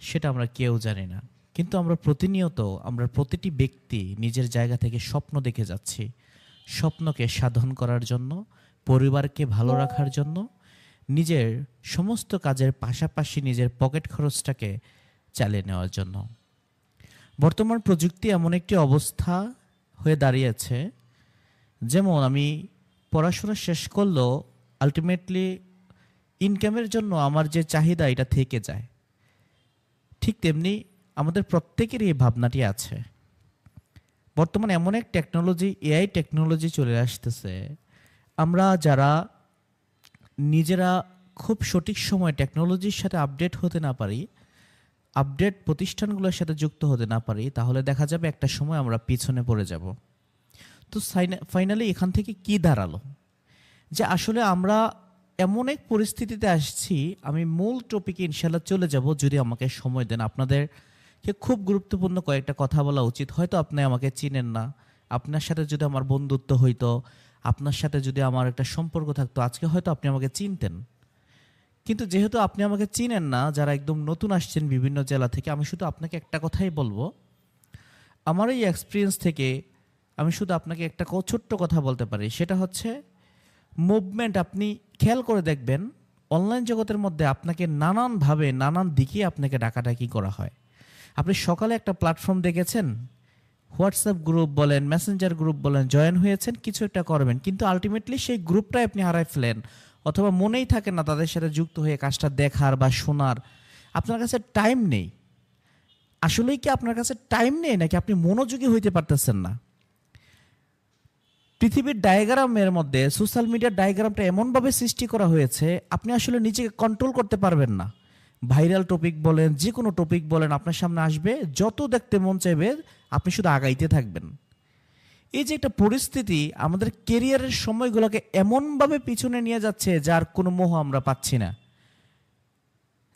সেটা আমরা কেউ জানি না। কিন্তু আমরা প্রতিনিয়ত, আমরা প্রতিটি ব্যক্তি নিজের জায়গা থেকে স্বপ্ন দেখে যাচ্ছি, স্বপ্নকে সাধন করার জন্য, পরিবারকে ভালো রাখার জন্য, নিজের সমস্ত কাজের পাশাপাশি নিজের পকেট খরচটাকে চালিয়ে নেওয়ার জন্য। বর্তমান প্রযুক্তি এমন একটি অবস্থা হয়ে দাঁড়িয়েছে, যেমন আমি পড়াশোনা শেষ করলেও আলটিমেটলি ইনকামের জন্য আমার যে চাহিদা এটা থেকে যায়, ঠিক তেমনি আমাদের প্রত্যেকেরই এই ভাবনাটি আছে। বর্তমানে এমন এক টেকনোলজি, এআই টেকনোলজি চলে আসতেছে, আমরা যারা নিজেরা খুব সঠিক সময় টেকনোলজির সাথে আপডেট হতে না পারি, আপডেট প্রতিষ্ঠানগুলোর সাথে যুক্ত হতে না পারি, তাহলে দেখা যাবে একটা সময় আমরা পিছনে পড়ে যাব। তো ফাইনালি এখান থেকে কি দাঁড়ালো, যে আসলে আমরা এমন এক পরিস্থিতিতে আসছি। আমি মূল টপিকে ইনশাল্লাহ চলে যাব যদি আমাকে সময় দেন। আপনাদেরকে খুব গুরুত্বপূর্ণ কয়েকটা কথা বলা উচিত। হয়তো আপনি আমাকে চিনেন না, আপনার সাথে যদি আমার বন্ধুত্ব হইতো, আপনার সাথে যদি আমার একটা সম্পর্ক থাকতো, আজকে হয়তো আপনি আমাকে চিনতেন। কিন্তু যেহেতু আপনি আমাকে চিনেন না, যারা একদম নতুন আসছেন বিভিন্ন জেলা থেকে, আমি শুধু আপনাকে একটা কথাই বলবো। আমার এই এক্সপিরিয়েন্স থেকে আমি শুধু আপনাকে একটা ছোট্ট কথা বলতে পারি, সেটা হচ্ছে মুভমেন্ট। আপনি খেয়াল করে দেখবেন অনলাইন জগতের মধ্যে আপনাকে নানানভাবে নানান দিকে আপনাকে ডাকাডাকি করা হয়। আপনি সকালে একটা প্ল্যাটফর্ম দেখেছেন, হোয়াটসঅ্যাপ গ্রুপ বলেন, মেসেঞ্জার গ্রুপ বলেন, জয়েন হয়েছেন, কিছু একটা করবেন, কিন্তু আলটিমেটলি সেই গ্রুপটাই আপনি হারাই ফেলেন, অথবা মনেই থাকে না তাদের সাথে যুক্ত হয়ে কাজটা দেখার বা শোনার। আপনার কাছে টাইম নেই। আসলেই কি আপনার কাছে টাইম নেই, নাকি আপনি মনোযোগী হইতে পারতেছেন না? পৃথিবীর ডায়াগ্রামের মধ্যে সোশ্যাল মিডিয়ার ডায়াগ্রামটা এমনভাবে সৃষ্টি করা হয়েছে, আপনি আসলে নিজেকে কন্ট্রোল করতে পারবেন না। ভাইরাল টপিক বলেন, যে কোনো টপিক বলেন, আপনার সামনে আসবে, যত দেখতে মন চাইবে আপনি শুধু আগাইতে থাকবেন। এই যে একটা পরিস্থিতি আমাদের কেরিয়ারের সময়গুলোকে এমনভাবে পিছনে নিয়ে যাচ্ছে, যার কোনো মোহ আমরা পাচ্ছি না।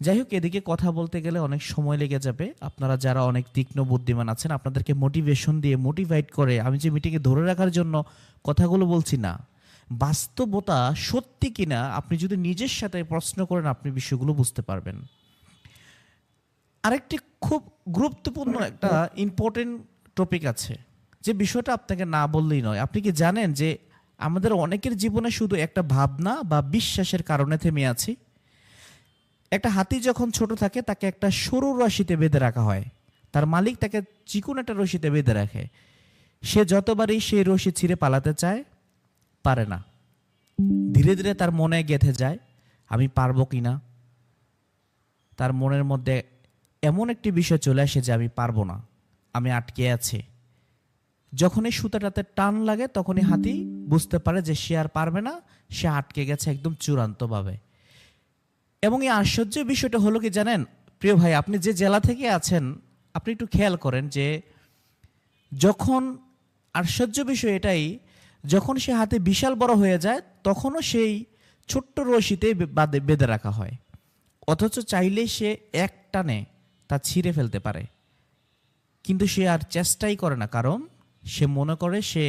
যাই হোক, এদিকে কথা বলতে গেলে অনেক সময় লেগে যাবে। আপনারা যারা অনেক তীক্ষ্ণ বুদ্ধিমান আছেন, আপনাদেরকে মোটিভেশন দিয়ে মোটিভেট করে আমি যে মিটিংয়ে ধরে রাখার জন্য কথাগুলো বলছি না, বাস্তবতা সত্যি কিনা আপনি যদি নিজের সাথে প্রশ্ন করেন, আপনি বিষয়গুলো বুঝতে পারবেন। আরেকটি খুব গুরুত্বপূর্ণ একটা ইম্পর্টেন্ট টপিক আছে, যে বিষয়টা আপনাকে না বললেই নয়। আপনি কি জানেন যে আমাদের অনেকের জীবনে শুধু একটা ভাবনা বা বিশ্বাসের কারণে থেমে আছি? একটা হাতি যখন ছোট থাকে, তাকে একটা সরু রশিতে বেঁধে রাখা হয়, তার মালিক তাকে চিকন একটা রশিতে বেঁধে রাখে। সে যতবারই সেই রশি ছিঁড়ে পালাতে চায়, পারে না। ধীরে ধীরে তার মনে গেঁথে যায়, আমি পারবো কিনা। তার মনের মধ্যে এমন একটি বিষয় চলে আসে যে আমি পারবো না, আমি আটকে আছি। যখনই সুতাটাতে টান লাগে, তখনই হাতি বুঝতে পারে যে সে আর পারবে না, সে আটকে গেছে একদম চূড়ান্তভাবে। এবং এই আশ্চর্য বিষয়টা হলো কি জানেন প্রিয় ভাই, আপনি যে জেলা থেকে আছেন, আপনি একটু খেয়াল করেন যে যখন, আশ্চর্য বিষয় এটাই, যখন সে হাতে বিশাল বড় হয়ে যায়, তখনও সেই ছোট্ট রশিতে বেঁধে রাখা হয়। অথচ চাইলে সে এক টানে তা ছিঁড়ে ফেলতে পারে, কিন্তু সে আর চেষ্টাই করে না, কারণ সে মনে করে সে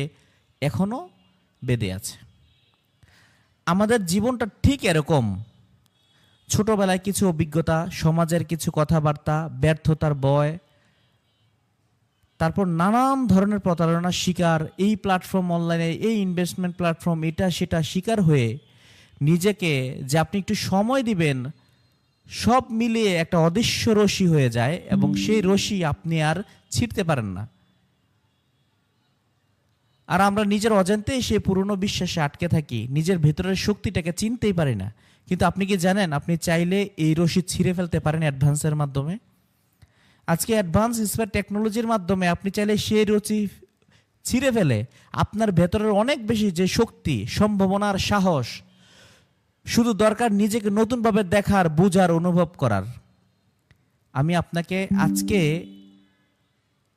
এখনো বেঁধে আছে। আমাদের জীবনটা ঠিক এরকম। ছোটবেলায় কিছু অভিজ্ঞতা, সমাজের কিছু কথাবার্তা, ব্যর্থতার ভয়, তারপর নানান ধরনের প্রতারণার শিকার, এই প্ল্যাটফর্ম, অনলাইনে এই ইনভেস্টমেন্ট প্ল্যাটফর্ম, এটা সেটা শিকার হয়ে নিজেকে যে আপনি একটু সময় দিবেন, সব মিলিয়ে একটা অদৃশ্য রশি হয়ে যায়, এবং সেই রশি আপনি আর ছিঁড়তে পারেন না। আর আমরা নিজের অজান্তেই সেই পুরনো বিশ্বাসে আটকে থাকি, নিজের ভেতরের শক্তিটাকে চিনতেই পারি না। কিন্তু আপনি কি জানেন, আপনি চাইলে এই রশি ছিঁড়ে ফেলতে পারেন অ্যাডভান্সের মাধ্যমে। আজকে অ্যাডভান্স ইন্সপায়ার টেকনোলজির মাধ্যমে আপনি চাইলে সেই রশি ছিঁড়ে ফেলে আপনার ভেতরের অনেক বেশি যে শক্তি, সম্ভাবনার সাহস, শুধু দরকার নিজেকে নতুনভাবে দেখার, বোঝার, অনুভব করার। আমি আপনাকে আজকে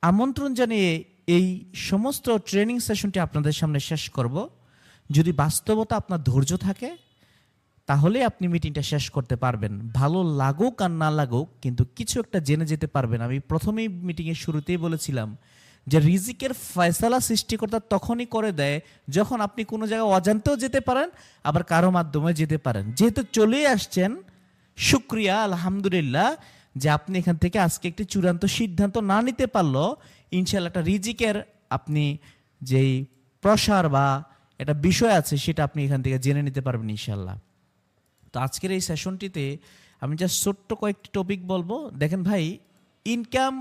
আমন্ত্রণ জানিয়ে এই সমস্ত ট্রেনিং সেশনটি আপনাদের সামনে শেষ করব। যদি বাস্তবতা আপনার ধৈর্য থাকে, তাহলে আপনি মিটিংটা শেষ করতে পারবেন। ভালো লাগুক আর না লাগুক, কিন্তু কিছু একটা জেনে যেতে পারবেন। আমি প্রথমেই মিটিংয়ের শুরুতেই বলেছিলাম যে রিজিকের ফয়সালা সৃষ্টিকর্তা তখনই করে দেয় যখন আপনি কোনো জায়গায় অজান্তেও যেতে পারেন, আবার কারো মাধ্যমে যেতে পারেন। যেহেতু চলেই আসছেন, শুক্রিয়া, আলহামদুলিল্লাহ। যে আপনি এখান থেকে আজকে একটি চূড়ান্ত সিদ্ধান্ত না নিতে পারলেও ইনশাল্লাহ একটা রিজিকের আপনি যেই প্রসার বা একটা বিষয় আছে সেটা আপনি এখান থেকে জেনে নিতে পারবেন ইনশাল্লাহ। তো আজকের এই সেশনটিতে আমি জাস্ট ছোট্ট কয়েকটি টপিক বলবো। দেখেন ভাই, ইনকাম,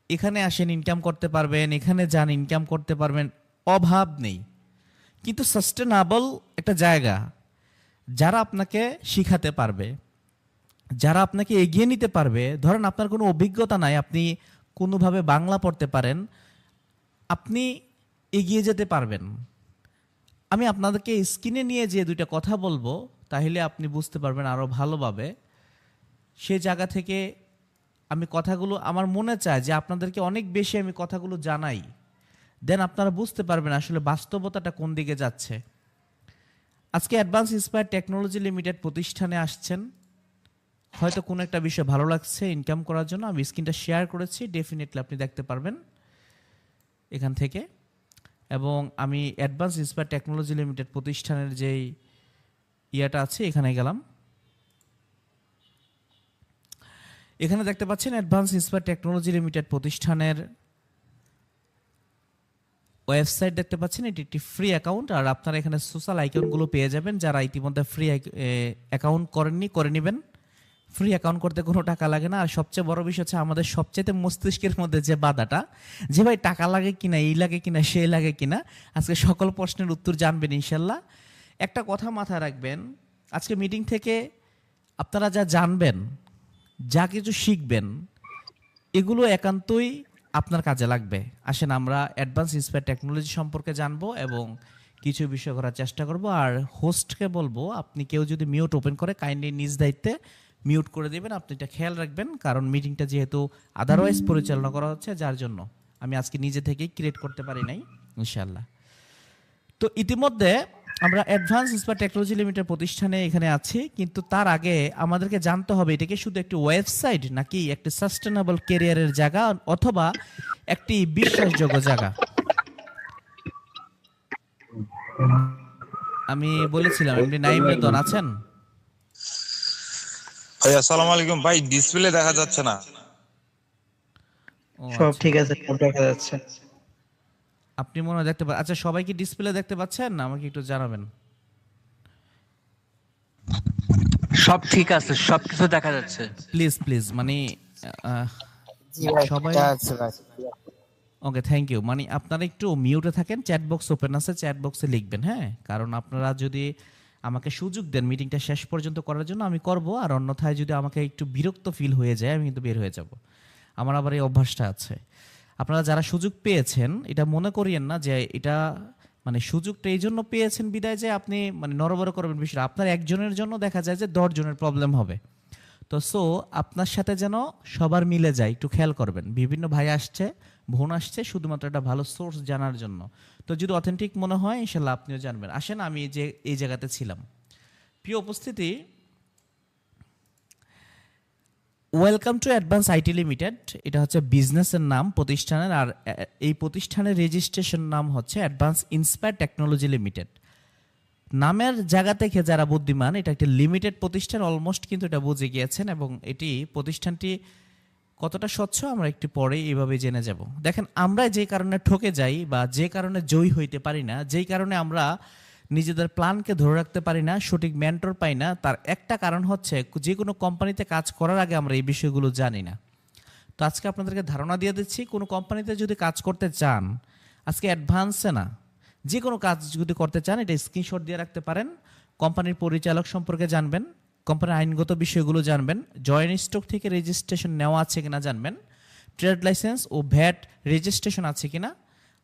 এখানে আসেন ইনকাম করতে পারবেন, এখানে যান ইনকাম করতে পারবেন, অভাব নেই। কিন্তু সাস্টেনেবল একটা জায়গা, যারা আপনাকে শিখাতে পারবে, যারা আপনাকে এগিয়ে নিতে পারবে। ধরেন আপনার কোনো অভিজ্ঞতা নাই, আপনি কোনোভাবে বাংলা পড়তে পারেন, আপনি এগিয়ে যেতে পারবেন। আমি আপনাদেরকে স্ক্রিনে নিয়ে যে দুইটা কথা বলবো, তাহলে আপনি বুঝতে পারবেন আরও ভালোভাবে। সেই জায়গা থেকে আমি কথাগুলো, আমার মনে চায় যে আপনাদেরকে অনেক বেশি আমি কথাগুলো জানাই, দেন আপনারা বুঝতে পারবেন আসলে বাস্তবতাটা কোন দিকে যাচ্ছে। আজকে অ্যাডভান্স ইন্সপায়ার টেকনোলজি লিমিটেড প্রতিষ্ঠানে আসছেন, হয়তো কোনো একটা বিষয় ভালো লাগছে ইনকাম করার জন্য, আমি স্ক্রিনটা শেয়ার করেছি, ডেফিনেটলি আপনি দেখতে পারবেন এখান থেকে। এবং আমি অ্যাডভান্স ইন্সপায়ার টেকনোলজি লিমিটেড প্রতিষ্ঠানের যেই ইয়াটা আছে এখানে গেলাম, এখানে দেখতে পাচ্ছেন অ্যাডভান্স ইন্সপায়ার টেকনোলজি লিমিটেড প্রতিষ্ঠানের ওয়েবসাইট দেখতে পাচ্ছেন। এটি একটি ফ্রি অ্যাকাউন্ট, আর আপনারা এখানে সোশ্যাল আইকনগুলো পেয়ে যাবেন। যারা ইতিমধ্যে ফ্রি অ্যাকাউন্ট করেননি, করে নেবেন। ফ্রি অ্যাকাউন্ট করতে কোনো টাকা লাগে না। আর সবচেয়ে বড় বিষয় হচ্ছে আমাদের সবচেয়ে মস্তিষ্কের মধ্যে যে বাধাটা, যে ভাই টাকা লাগে কিনা, এই লাগে কিনা, সেই লাগে কিনা, আজকে সকল প্রশ্নের উত্তর জানবেন ইনশাল্লাহ। একটা কথা মাথায় রাখবেন, আজকে মিটিং থেকে আপনারা যা জানবেন, যা কিছু শিখবেন, এগুলো একান্তই আপনার কাজে লাগবে। আসেন আমরা অ্যাডভান্স ইন্সপায়ার টেকনোলজি সম্পর্কে জানবো এবং কিছু বিষয় করার চেষ্টা করব। আর হোস্টকে বলবো, আপনি কেউ যদি মিউট ওপেন করে কাইন্ডলি নিজ দায়িত্বে মিউট করে দেবেন। আপনি এটা খেয়াল রাখবেন, কারণ মিটিংটা যেহেতু আদারওয়াইজ পরিচালনা করা হচ্ছে, যার জন্য আমি আজকে নিজে থেকেই ক্রিয়েট করতে পারি নাই ইনশাআল্লাহ। তো ইতিমধ্যে আমরা অ্যাডভান্স ইন্সপায়ার টেকনোলজি লিমিটেড প্রতিষ্ঠানে এখানে আছি, কিন্তু তার আগে আমাদেরকে জানতে হবে এটা কি শুধু একটি ওয়েবসাইট, নাকি একটি সাস্টেনেবল ক্যারিয়ারের জায়গা, অথবা একটি বিশ্বাসযোগ্য জায়গা। আমি বলেছিলাম এমনি নাইম রেদন আছেন? ভাই আসসালামু আলাইকুম। ভাই ডিসপ্লে দেখা যাচ্ছে না। সব ঠিক আছে, সব দেখা যাচ্ছে। আপনি মনে হয় দেখতে পাচ্ছেন? আচ্ছা, সবাই কি ডিসপ্লে দেখতে পাচ্ছেন? আমাকে একটু জানাবেন। সব ঠিক আছে, সবকিছু দেখা যাচ্ছে। প্লিজ প্লিজ, মানে সবাই ওকে, থ্যাংক ইউ। মানে আপনারা একটু মিউটে থাকেন, চ্যাট বক্স ওপেন আছে, চ্যাট বক্সে লিখবেন, হ্যাঁ? কারণ আপনারা যদি আমাকে সুযোগ দেন মিটিংটা শেষ পর্যন্ত করার জন্য, আমি করব। আর অন্যথায় যদি আমাকে একটু বিরক্ত ফিল হয়ে যায়, আমি কিন্তু বের হয়ে যাব। আমার আবার এই অভ্যাসটা আছে। আপনারা যারা সুযোগ পেয়েছেন, এটা মনে করিয়েন না যে এটা মানে সুযোগটা এই জন্য পেয়েছেন বিদায় যে আপনি মানে নড়বড় করবেন বিষয়টা। আপনার একজনের জন্য দেখা যায় যে 10 জনের প্রবলেম হবে। তো সো আপনার সাথে যেন সবার মিলে যায়, একটু খেয়াল করবেন। বিভিন্ন ভাই আসছে, বোন আসছে শুধুমাত্র একটা ভালো সোর্স জানার জন্য। তো যদি অথেন্টিক মনে হয় ইনশাল্লাহ আপনিও জানবেন। আসেন, আমি যে এই জায়গাতে ছিলাম, প্রিয় উপস্থিতি, welcome to advance IT limited. এটা হচ্ছে বিজনেসের নাম প্রতিষ্ঠানের, আর এই প্রতিষ্ঠানের রেজিস্ট্রেশন নাম হচ্ছে অ্যাডভান্স ইন্সপায়ার টেকনোলজি লিমিটেড। নামের জায়গা থেকে যারা বুদ্ধিমান, এটা একটি লিমিটেড প্রতিষ্ঠান, অলমোস্ট কিন্তু এটা বুঝে গিয়েছেন। এবং এটি প্রতিষ্ঠানটি কতটা স্বচ্ছ আমরা একটু পরে এইভাবে জেনে যাব। দেখেন, আমরা যে কারণে ঠকে যাই বা যে কারণে জয়ী হইতে পারি না, যেই কারণে আমরা নিজেদের প্ল্যানকে ধরে রাখতে পারি না, সঠিক মেন্টর পাই না, তার একটা কারণ হচ্ছে যে কোনো কোম্পানিতে কাজ করার আগে আমরা এই বিষয়গুলো জানি না। তো আজকে আপনাদেরকে ধারণা দিয়ে দিচ্ছি, কোনো কোম্পানিতে যদি কাজ করতে চান, আজকে অ্যাডভান্সে না, যে কোনো কাজ যদি করতে চান, এটা স্ক্রিনশট দিয়ে রাখতে পারেন। কোম্পানির পরিচালক সম্পর্কে জানবেন, কোম্পানির আইনগত বিষয়গুলো জানবেন, জয়েন্ট স্টক থেকে রেজিস্ট্রেশন নেওয়া আছে কিনা জানবেন, ট্রেড লাইসেন্স ও ভ্যাট রেজিস্ট্রেশন আছে কিনা,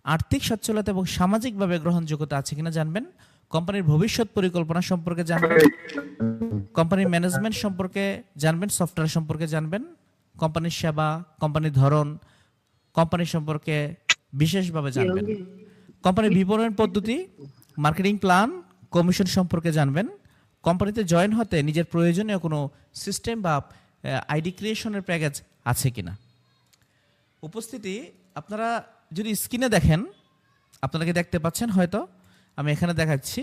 আর্থিক সচ্ছলতা এবং সামাজিকভাবে গ্রহণযোগ্যতা আছে কিনা জানবেন, কোম্পানির ভবিষ্যৎ পরিকল্পনা সম্পর্কে জানবেন, কোম্পানির ম্যানেজমেন্ট সম্পর্কে জানবেন, সফটওয়্যার সম্পর্কে জানবেন, কোম্পানির সেবা, কোম্পানির ধরন, কোম্পানি সম্পর্কে বিশেষভাবে জানবেন, কোম্পানির বিপণন পদ্ধতি, মার্কেটিং প্ল্যান, কমিশন সম্পর্কে জানবেন, কোম্পানিতে জয়েন হতে নিজের প্রয়োজনীয় কোনো সিস্টেম বা আইডি ক্রিয়েশনের প্যাকেজ আছে কিনা। উপস্থিতি, আপনারা যদি স্ক্রিনে দেখেন, আপনারা কি দেখতে পাচ্ছেন? হয়তো আমি এখানে দেখাচ্ছি।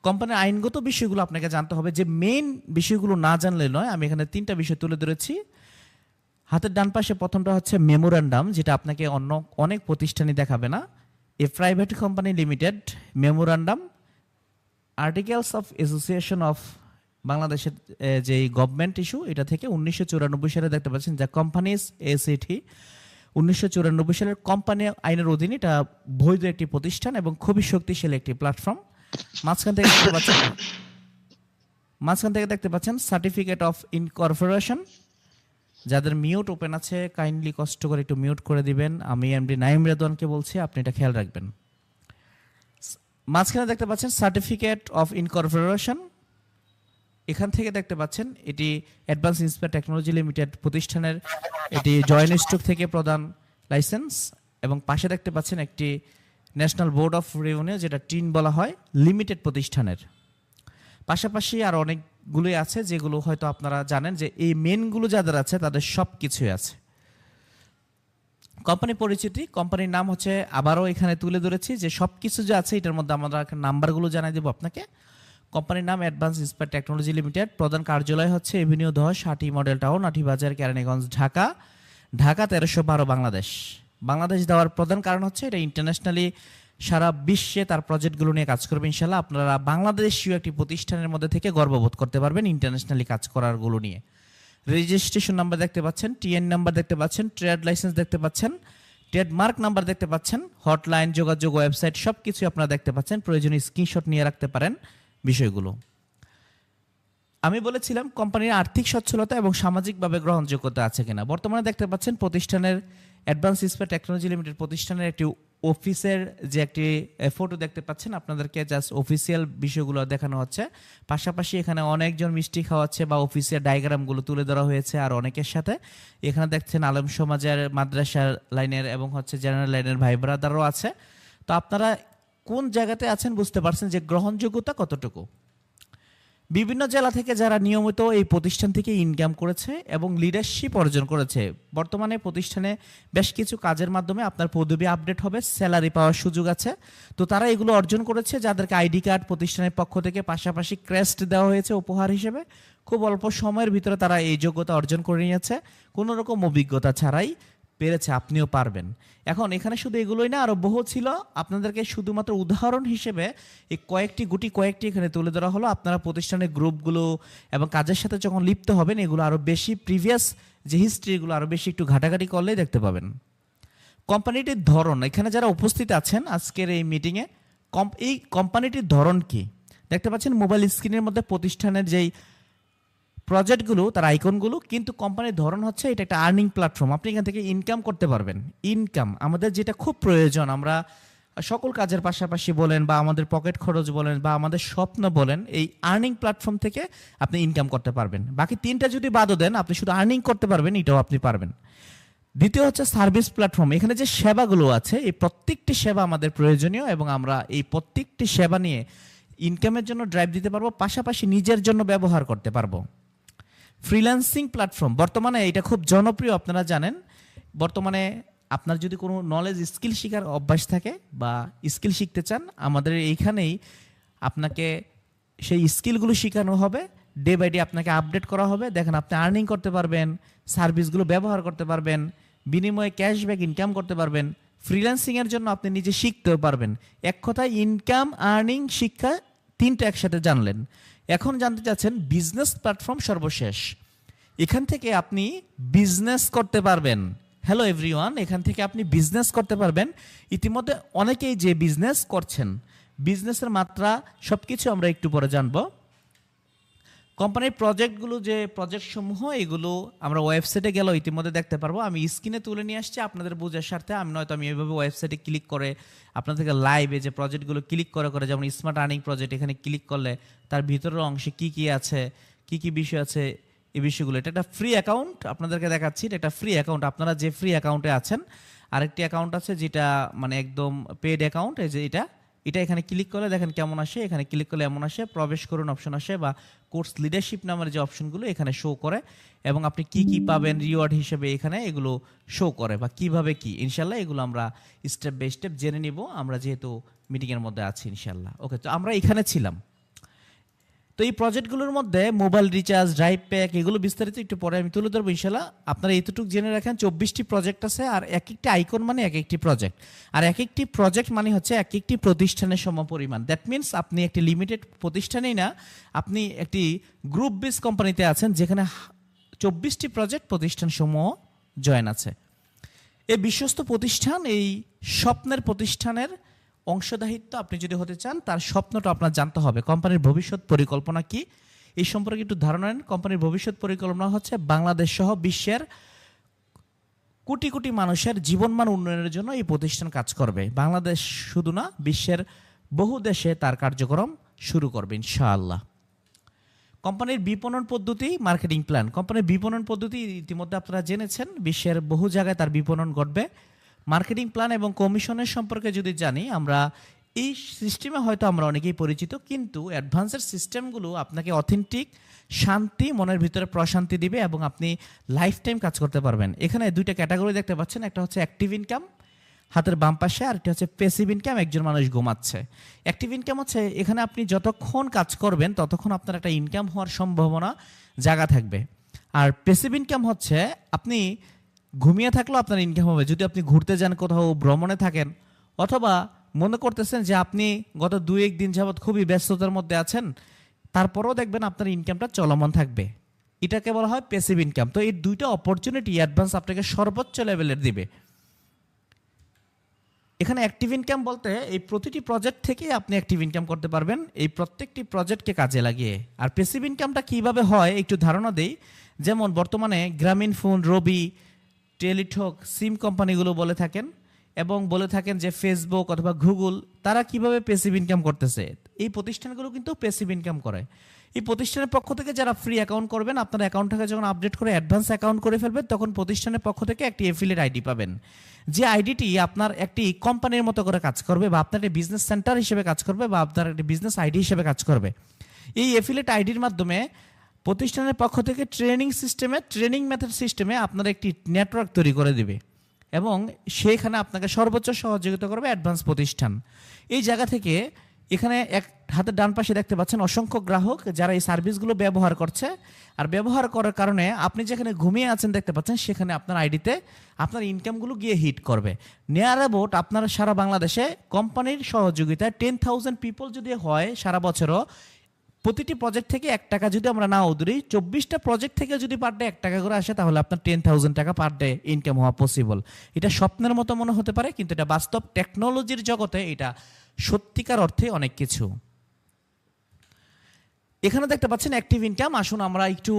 কোম্পানির আইনগত বিষয়গুলো আপনাকে জানতে হবে, যে মেইন বিষয়গুলো না জানলে নয়। আমি এখানে 3টা বিষয় তুলে ধরেছি। হাতের ডান পাশে প্রথমটা হচ্ছে মেমোরান্ডাম, যেটা আপনাকে অন্য অনেক প্রতিষ্ঠানই দেখাবে না। এ private company limited memorandum articles of association of বাংলাদেশের যে গভর্নমেন্ট ইস্যু, এটা থেকে 1994 সালে দেখতে পাচ্ছেন, যা কোম্পানিজ এসিটি 1994 সালের কোম্পানি আইনের অধীনে এটা বৈধ একটি প্রতিষ্ঠান এবং খুবই শক্তিশালী একটি প্ল্যাটফর্ম। মাঝখান থেকে দেখতে পাচ্ছেন সার্টিফিকেট অফ ইনকর্পোরেশন। যাদের মিউট ওপেন আছে কাইন্ডলি কষ্ট করে একটু মিউট করে দিবেন। আমি এমডি নাইম রেদওয়ানকে বলছি, আপনি এটা খেয়াল রাখবেন। মাঝখানে দেখতে পাচ্ছেন সার্টিফিকেট অফ ইনকর্পোরেশন। এখান থেকে দেখতে পাচ্ছেন এটি অ্যাডভান্স ইন্সপায়ার টেকনোলজি লিমিটেড প্রতিষ্ঠানের এটি জয়েন্ট স্টক থেকে প্রদান লাইসেন্স, এবং পাশে দেখতে পাচ্ছেন একটি ন্যাশনাল বোর্ড অফ রেভিনিউ, যেটা টিন বলা হয়, লিমিটেড প্রতিষ্ঠানের। পাশাপাশি আর অনেকগুলোই আছে যেগুলো হয়তো আপনারা জানেন, যে এই মেনগুলো যাদের আছে তাদের সব কিছুই আছে। কোম্পানি পরিচিতি, কোম্পানির নাম হচ্ছে, আবারও এখানে তুলে ধরেছি যে সব কিছু যে আছে এটার মধ্যে আমরা নাম্বারগুলো জানাই দেবো আপনাকে। কোম্পানির নাম অ্যাডভান্স ইন্সপায়ার টেকনোলজি লিমিটেড, প্রধান কার্যালয় হচ্ছে এভিনিউ 10, আটি মডেল টাউন, আটি বাজার, কেরানীগঞ্জ, ঢাকা 1312 বাংলাদেশ। বাংলাদেশ দেওয়ার প্রধান কারণ হচ্ছে এটা ইন্টারন্যাশনালি সারা বিশ্বে তার প্রজেক্টগুলো নিয়ে কাজ করবে। ইনশাল্লাহ আপনারা বাংলাদেশীয় একটি প্রতিষ্ঠানের মধ্যে থেকে গর্ববোধ করতে পারবেন ইন্টারন্যাশনালি কাজ করারগুলো নিয়ে। রেজিস্ট্রেশন নাম্বার দেখতে পাচ্ছেন, টিএন নাম্বার দেখতে পাচ্ছেন, ট্রেড লাইসেন্স দেখতে পাচ্ছেন, ট্রেডমার্ক নাম্বার দেখতে পাচ্ছেন, হটলাইন, যোগাযোগ, ওয়েবসাইট সব কিছু আপনারা দেখতে পাচ্ছেন। প্রয়োজনীয় স্ক্রিনশট নিয়ে রাখতে পারেন বিষয়গুলো। আমি বলেছিলাম কোম্পানির আর্থিক সচ্ছলতা এবং সামাজিকভাবে গ্রহণযোগ্যতা আছে কিনা। বর্তমানে দেখতে পাচ্ছেন প্রতিষ্ঠানের অ্যাডভান্স ইন্সপায়ার টেকনোলজি লিমিটেড প্রতিষ্ঠানের একটি অফিসের যে একটি ফটো দেখতে পাচ্ছেন, আপনাদেরকে জাস্ট অফিসিয়াল বিষয়গুলো দেখানো হচ্ছে। পাশাপাশি এখানে অনেকজন মিষ্টি খাওয়াচ্ছে বা অফিসিয়াল ডায়াগ্রামগুলো তুলে ধরা হয়েছে আর অনেকের সাথে। এখানে দেখছেন আলম সমাজের, মাদ্রাসা লাইনের এবং হচ্ছে জেনারেল লাইনের ভাই ব্রাদারও আছে। তো আপনারা কোন জায়গাতে আছেন বুঝতে পারছেন যে গ্রহণযোগ্যতা কতটুকু। বিভিন্ন জেলা থেকে যারা নিয়মিত এই প্রতিষ্ঠান থেকে ইনকাম করেছে এবং লিডারশিপ অর্জন করেছে, বর্তমানে প্রতিষ্ঠানে বেশ কিছু কাজের মাধ্যমে আপনার পদবি আপডেট হবে, স্যালারি পাওয়ার সুযোগ আছে। তো তারা এগুলো অর্জন করেছে, যাদেরকে আইডি কার্ড প্রতিষ্ঠানের পক্ষ থেকে, পাশাপাশি ক্রেস্ট দেওয়া হয়েছে উপহার হিসেবে। খুব অল্প সময়ের ভিতরে তারা এই যোগ্যতা অর্জন করে নিয়েছে, কোনো রকম অভিজ্ঞতা ছাড়াই পেরেছে। আপনিও পারবেন। এখন এখানে শুধু এগুলোই না, আরো বহু ছিল। আপনাদেরকে শুধুমাত্র উদাহরণ হিসেবে এই কয়েকটি এখানে তুলে ধরা হলো। আপনারা প্রতিষ্ঠানের গ্রুপগুলো এবং কাজের সাথে যখন লিপ্ত হবেন, এগুলো আরো বেশি প্রিভিয়াস যে হিস্ট্রিগুলো আরো বেশি একটু ঘাটাঘাটি করলেই দেখতে পাবেন। কোম্পানিটির ধরন, এখানে যারা উপস্থিত আছেন আজকের এই মিটিংয়ে, এই কোম্পানিটির ধরন কি দেখতে পাচ্ছেন মোবাইল স্ক্রিনের মধ্যে প্রতিষ্ঠানের যেই প্রজেক্টগুলো, তার আইকনগুলো, কিন্তু কোম্পানির ধরন হচ্ছে এটা একটা আর্নিং প্ল্যাটফর্ম। আপনি এখান থেকে ইনকাম করতে পারবেন। ইনকাম আমাদের যেটা খুব প্রয়োজন, আমরা সকল কাজের পাশাপাশি বলেন বা আমাদের পকেট খরচ বলেন বা আমাদের স্বপ্ন বলেন, এই আর্নিং প্ল্যাটফর্ম থেকে আপনি ইনকাম করতে পারবেন। বাকি তিনটা যদি বাদও দেন, আপনি শুধু আর্নিং করতে পারবেন, এটাও আপনি পারবেন। দ্বিতীয় হচ্ছে সার্ভিস প্ল্যাটফর্ম। এখানে যে সেবাগুলো আছে, এই প্রত্যেকটি সেবা আমাদের প্রয়োজনীয় এবং আমরা এই প্রত্যেকটি সেবা নিয়ে ইনকামের জন্য ড্রাইভ দিতে পারবো, পাশাপাশি নিজের জন্য ব্যবহার করতে পারবো। ফ্রিল্যান্সিং প্ল্যাটফর্ম, বর্তমানে এটা খুব জনপ্রিয়, আপনারা জানেন। বর্তমানে আপনার যদি কোনো নলেজ স্কিল শেখার অভ্যাস থাকে বা স্কিল শিখতে চান, আমাদের এইখানেই আপনাকে সেই স্কিলগুলো শেখানো হবে, ডে বাই ডে আপনাকে আপডেট করা হবে। দেখেন আপনি আর্নিং করতে পারবেন, সার্ভিসগুলো ব্যবহার করতে পারবেন, বিনিময়ে ক্যাশব্যাক ইনকাম করতে পারবেন। ফ্রিল্যান্সিংয়ের জন্য আপনি নিজে শিখতেও পারবেন। এক কথায় ইনকাম, আর্নিং, শিক্ষা তিনটা একসাথে জানলেন। এখন জানতে চাচ্ছেন বিজনেস প্ল্যাটফর্ম সর্বশেষ। এখান থেকে আপনি বিজনেস করতে পারবেন। হ্যালো এভরিওয়ান, এখান থেকে আপনি বিজনেস করতে পারবেন। ইতিমধ্যে অনেকেই যে বিজনেস করছেন, বিজনেসের মাত্রা সবকিছু আমরা একটু পরে জানবো। কোম্পানির প্রজেক্টগুলো, যে প্রজেক্টসমূহ, এগুলো আমরা ওয়েবসাইটে গেলেও ইতিমধ্যে দেখতে পারবো। আমি স্ক্রিনে তুলে নিয়ে আসছি আপনাদের বোঝার স্বার্থে। আমি এইভাবে ওয়েবসাইটে ক্লিক করে আপনাদেরকে লাইভে যে প্রজেক্টগুলো ক্লিক করে, যেমন স্মার্ট আর্নিং প্রজেক্ট, এখানে ক্লিক করলে তার ভিতরের অংশে কি কি আছে, কি কি বিষয় আছে, এই বিষয়গুলো। এটা একটা ফ্রি অ্যাকাউন্ট, আপনাদেরকে দেখাচ্ছি। এটা একটা ফ্রি অ্যাকাউন্ট। আপনারা যে ফ্রি অ্যাকাউন্টে আছেন, আরেকটি অ্যাকাউন্ট আছে যেটা মানে একদম পেড অ্যাকাউন্ট। এই যে এটা এখানে ক্লিক করলে দেখেন কেমন আসে। এখানে ক্লিক করলে এমন আসে, প্রবেশ করুন অপশন আসে, বা কোর্স লিডারশিপ নামের যে অপশনগুলো এখানে শো করে, এবং আপনি কি কি পাবেন রিওয়ার্ড হিসেবে এখানে এগুলো শো করে, বা কিভাবে কি। ইনশাল্লাহ এগুলো আমরা স্টেপ বাই স্টেপ জেনে নিব, আমরা যেহেতু মিটিংয়ের মধ্যে আছি ইনশাল্লাহ। ওকে, তো আমরা এখানে ছিলাম। তো তো এই প্রজেক্টগুলোর মধ্যে মোবাইল রিচার্জ, ড্রাইভ প্যাক, এগুলো বিস্তারিত একটু পরে আমি তুলে ধরবো ইনশাল্লাহ। আপনারা এতটুকু জেনে রাখেন 24টি প্রজেক্ট আছে, আর এক একটি আইকন মানে এক একটি প্রজেক্ট, আর এক একটি প্রজেক্ট মানে হচ্ছে এক একটি প্রতিষ্ঠানের সমপরিমাণ। দ্যাট মিনস আপনি একটি লিমিটেড প্রতিষ্ঠানেই না, আপনি একটি গ্রুপ বেস কোম্পানিতে আছেন যেখানে 24টি প্রজেক্ট প্রতিষ্ঠান সমূহ জয়েন আছে। এই বিশ্বস্ত প্রতিষ্ঠান, এই স্বপ্নের প্রতিষ্ঠানের অংশদায়িত্ব আপনি যদি হতে চান, তার স্বপ্নটা আপনার জানতে হবে। কোম্পানির ভবিষ্যৎ পরিকল্পনা কি এই সম্পর্কে একটু ধারণা নেন। কোম্পানির ভবিষ্যৎ পরিকল্পনা হচ্ছে বাংলাদেশ সহ বিশ্বের কোটি কোটি মানুষের জীবনমান উন্নয়নের জন্য এই প্রতিষ্ঠান কাজ করবে। বাংলাদেশ শুধু না, বিশ্বের বহু দেশে তার কার্যক্রম শুরু করবে ইনশাআল্লাহ। কোম্পানির বিপণন পদ্ধতি, মার্কেটিং প্ল্যান। কোম্পানির বিপণন পদ্ধতি ইতিমধ্যে আপনারা জেনেছেন, বিশ্বের বহু জায়গায় তার বিপণন ঘটবে। মার্কেটিং প্ল্যান এবং কমিশনের সম্পর্কে যদি জানি আমরা, এই সিস্টেমে হয়তো আমরা অনেকেই পরিচিত, কিন্তু অ্যাডভান্সের সিস্টেমগুলো আপনাকে অথেন্টিক শান্তি, মনের ভিতরে প্রশান্তি দিবে এবং আপনি লাইফ টাইম কাজ করতে পারবেন। এখানে দুইটা ক্যাটাগরি দেখতে পাচ্ছেন, একটা হচ্ছে অ্যাক্টিভ ইনকাম হাতের বাম পাশে, আর একটা হচ্ছে প্যাসিভ ইনকাম, একজন মানুষ ঘুমাচ্ছে। অ্যাক্টিভ ইনকাম হচ্ছে এখানে আপনি যতক্ষণ কাজ করবেন ততক্ষণ আপনার একটা ইনকাম হওয়ার সম্ভাবনা জায়গা থাকবে। আর প্যাসিভ ইনকাম হচ্ছে আপনি ঘুমিয়ে থাকলেও আপনার ইনকাম হবে। যদি আপনি ঘুরতে যান, কোথাও ভ্রমণে থাকেন, অথবা মনে করতেছেন যে আপনি গত 2-1 দিন যাবৎ খুবই ব্যস্ততার মধ্যে আছেন, তারপরেও দেখবেন আপনার ইনকামটা চলমান থাকবে, এটাকে বলা হয় প্যাসিভ ইনকাম। তো এই দুইটা অপরচুনিটি অ্যাডভান্স আপনাকে সর্বোচ্চ লেভেলের দিবে। এখানে অ্যাক্টিভ ইনকাম বলতে এই প্রতিটি প্রজেক্ট থেকে আপনি অ্যাক্টিভ ইনকাম করতে পারবেন, এই প্রত্যেকটি প্রজেক্টকে কাজে লাগিয়ে। আর প্যাসিভ ইনকামটা কিভাবে হয় একটু ধারণা দেই। যেমন বর্তমানে গ্রামীণ ফোন, রবি, টেলিটক, সিম কোম্পানিগুলো বলে থাকেন, এবং বলে থাকেন যে ফেসবুক অথবা গুগল, তারা কিভাবে প্যাসিভ ইনকাম করতেছে। এই প্রতিষ্ঠানগুলো কিন্তু প্যাসিভ ইনকাম করে। এই প্রতিষ্ঠানের পক্ষ থেকে যারা ফ্রি অ্যাকাউন্ট করবেন, আপনার অ্যাকাউন্টটাকে যখন আপডেট করে অ্যাডভান্স অ্যাকাউন্ট করে ফেলবেন, তখন প্রতিষ্ঠানের পক্ষ থেকে একটি এফিলিয়েট আইডি পাবেন, যে আইডিটি আপনার একটি কোম্পানির মতো করে কাজ করবে, বা আপনার একটি বিজনেস সেন্টার হিসেবে কাজ করবে, বা আপনার একটি বিজনেস আইডি হিসেবে কাজ করবে। এই এফিলিয়েট আইডির মাধ্যমে প্রতিষ্ঠানের পক্ষ থেকে ট্রেনিং মেথড সিস্টেমে আপনার একটি নেটওয়ার্ক তৈরি করে দিবে, এবং সেইখানে আপনাকে সর্বোচ্চ সহযোগিতা করবে অ্যাডভান্স প্রতিষ্ঠান। এই জায়গা থেকে এখানে এক হাতের ডান পাশে দেখতে পাচ্ছেন অসংখ্য গ্রাহক যারা এই সার্ভিসগুলো ব্যবহার করছে। আর ব্যবহার করার কারণে আপনি যেখানে ঘুমিয়ে আছেন দেখতে পাচ্ছেন, সেখানে আপনার আইডিতে আপনার ইনকামগুলো গিয়ে হিট করবে। নিয়ার অ্যাবাউট আপনার সারা বাংলাদেশে কোম্পানির সহযোগিতায় 10,000 পিপল যদি হয় সারা বছরও, প্রতিটি প্রজেক্ট থেকে 1 টাকা যদি আমরা নাও ধরি, 24টা প্রজেক্ট থেকে যদি পার ডে 1 টাকা করে আসে, তাহলে আপনার 10,000 টাকা পার ডে ইনকাম হওয়া পসিবল। এটা স্বপ্নের মতো মনে হতে পারে, কিন্তু এটা বাস্তব। টেকনোলজির জগতে এটা সত্যিকার অর্থে অনেক কিছু। এখানে দেখতে পাচ্ছেন অ্যাক্টিভ ইনকাম। আসুন আমরা একটু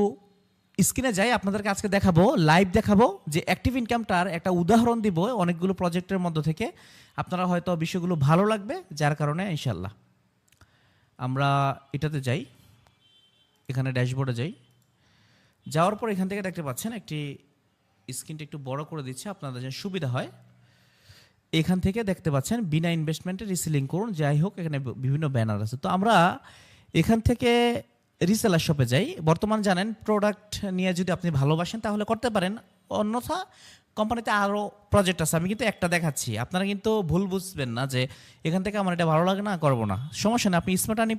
স্ক্রিনে যাই, আপনাদেরকে আজকে দেখাবো, লাইভ দেখাবো যে অ্যাক্টিভ ইনকামটার একটা উদাহরণ দিব অনেকগুলো প্রজেক্টের মধ্য থেকে। আপনারা হয়তো বিষয়গুলো ভালো লাগবে, যার কারণে ইনশাল্লাহ আমরা এটাতে যাই, এখানে ড্যাশবোর্ডে যাই। যাওয়ার পর এখান থেকে দেখতে পাচ্ছেন একটি স্ক্রিনটা একটু বড় করে দিচ্ছে আপনাদের যেন সুবিধা হয়। এখান থেকে দেখতে পাচ্ছেন বিনা ইনভেস্টমেন্টে রিসেলিং করুন, যাই হোক এখানে বিভিন্ন ব্যানার আছে। তো আমরা এখান থেকে রিসেলার শপে যাই। বর্তমান জানেন প্রোডাক্ট নিয়ে যদি আপনি ভালোবাসেন তাহলে করতে পারেন, অন্যথা কোম্পানিতে আরও প্রজেক্ট আছে। আমি কিন্তু একটা দেখাচ্ছি, আপনারা কিন্তু ভুল বুঝবেন না যে এখান থেকে আমার এটা ভালো লাগে না, করবো না, সমস্যা নেই। আপনি স্মার্ট আর্নিং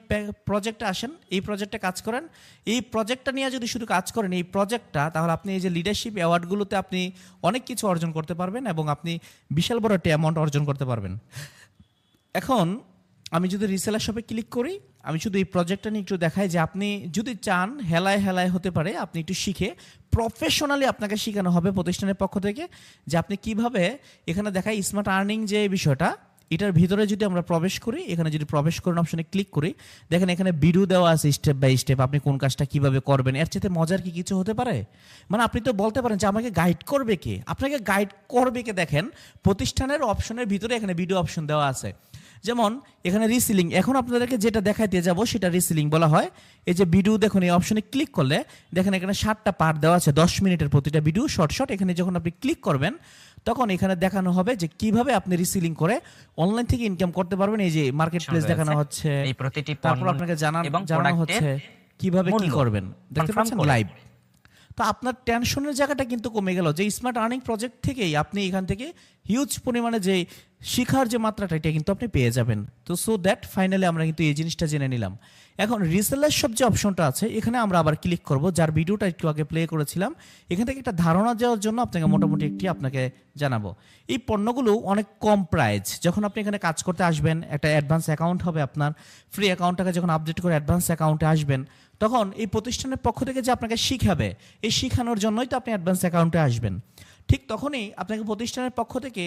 প্রজেক্টে আসেন, এই প্রজেক্টে কাজ করেন। এই প্রজেক্টটা নিয়ে যদি শুধু কাজ করেন এই প্রজেক্টটা, তাহলে আপনি এই যে লিডারশিপ অ্যাওয়ার্ডগুলোতে আপনি অনেক কিছু অর্জন করতে পারবেন, এবং আপনি বিশাল বড় একটা অ্যামাউন্ট অর্জন করতে পারবেন। এখন আমি যদি রিসেলার শপে ক্লিক করি, আমি শুধু এই প্রজেক্টটা নিয়ে একটু দেখাই যে আপনি যদি চান হেলায় হেলায় হতে পারে, আপনি একটু শিখে প্রফেশনালি আপনাকে শেখানো হবে প্রতিষ্ঠানের পক্ষ থেকে যে আপনি কিভাবে, এখানে দেখাই স্মার্ট আর্নিং যে বিষয়টা, এটার ভিতরে যদি আমরা প্রবেশ করি, এখানে যদি প্রবেশ করুন অপশনে ক্লিক করি, দেখেন এখানে ভিডিও দেওয়া আছে স্টেপ বাই স্টেপ, আপনি কোন কাজটা কিভাবে করবেন। এর চেয়ে মজার কি কিছু হতে পারে? মানে আপনি তো বলতে পারেন যে আমাকে গাইড করবে কে, আপনাকে গাইড করবে কে। দেখেন প্রতিষ্ঠানের অপশনের ভিতরে এখানে ভিডিও অপশন দেওয়া আছে। যেমন এখানে রিসিলিং, এখন আপনাদেরকে যেটা দেখাইতে যাব সেটা রিসিলিং বলা হয়। এই যে ভিডিও দেখুন, এই অপশনে ক্লিক করলে দেখেন এখানে 7টা পার্ট দেওয়া আছে, 10 মিনিটের প্রতিটা ভিডিও শর্ট। এখানে যখন আপনি ক্লিক করবেন তখন এখানে দেখানো হবে যে কিভাবে আপনি রিসিলিং করে অনলাইন থেকে ইনকাম করতে পারবেন। এই যে মার্কেট প্লেস দেখানো হচ্ছে, তারপর আপনাকে জানানো হচ্ছে কিভাবে কি করবেন, দেখতে পাচ্ছেন লাইভ। তো আপনার টেনশনের জায়গাটা কিন্তু কমে গেল, যে স্মার্ট আর্নিং প্রজেক্ট থেকেই আপনি এখান থেকে হিউজ পরিমাণে যে শিখার যে মাত্রাটা এটা কিন্তু আপনি পেয়ে যাবেন। তো সো দ্যাট ফাইনালি আমরা কিন্তু এই জিনিসটা জেনে নিলাম। এখন রিসেলার শপ যে অপশনটা আছে এখানে আমরা আবার ক্লিক করব, যার ভিডিওটা একটু আগে প্লে করেছিলাম। এখান থেকে একটা ধারণা দেওয়ার জন্য আপনাকে মোটামুটি একটি আপনাকে জানাবো, এই পণ্যগুলো অনেক কম প্রাইস। যখন আপনি এখানে কাজ করতে আসবেন, একটা অ্যাডভান্স অ্যাকাউন্ট হবে আপনার, ফ্রি অ্যাকাউন্টটাকে যখন আপডেট করে অ্যাডভান্স অ্যাকাউন্টে আসবেন, তখন এই প্রতিষ্ঠানের পক্ষ থেকে যে আপনাকে শিখাবে, এই শিখানোর জন্যই তো আপনি অ্যাডভান্স অ্যাকাউন্টে আসবেন। ঠিক তখনই আপনাকে প্রতিষ্ঠানের পক্ষ থেকে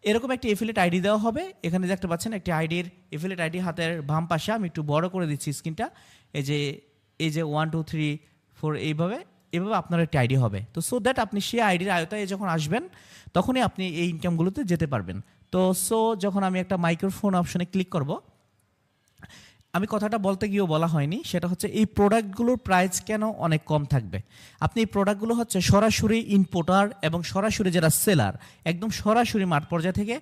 এরকম একটি এফিলিয়েট আইডি দেওয়া হবে। এখানে দেখতে পাচ্ছেন একটি আইডির এফিলিয়েট আইডি হাতের বাম পাশে, আমি একটু বড় করে দিচ্ছি স্ক্রিনটা। এই যে 1 2 3 4 এইভাবে আপনার একটি আইডি হবে। তো সো দ্যাট আপনি সেই আইডির আয়তায় যখন আসবেন তখনই আপনি এই ইনকামগুলোতে যেতে পারবেন। তো সো যখন আমি একটা মাইক্রোফোন অপশনে ক্লিক করব, আমি কথাটা বলতে গিয়েও বলা হয়নি, সেটা হচ্ছে এই প্রোডাক্টগুলোর প্রাইস কেন অনেক কম থাকবে। আপনি এই প্রোডাক্টগুলো হচ্ছে সরাসরি ইম্পোর্টার এবং সরাসরি যারা সেলার, একদম সরাসরি মাঠ পর্যায় থেকে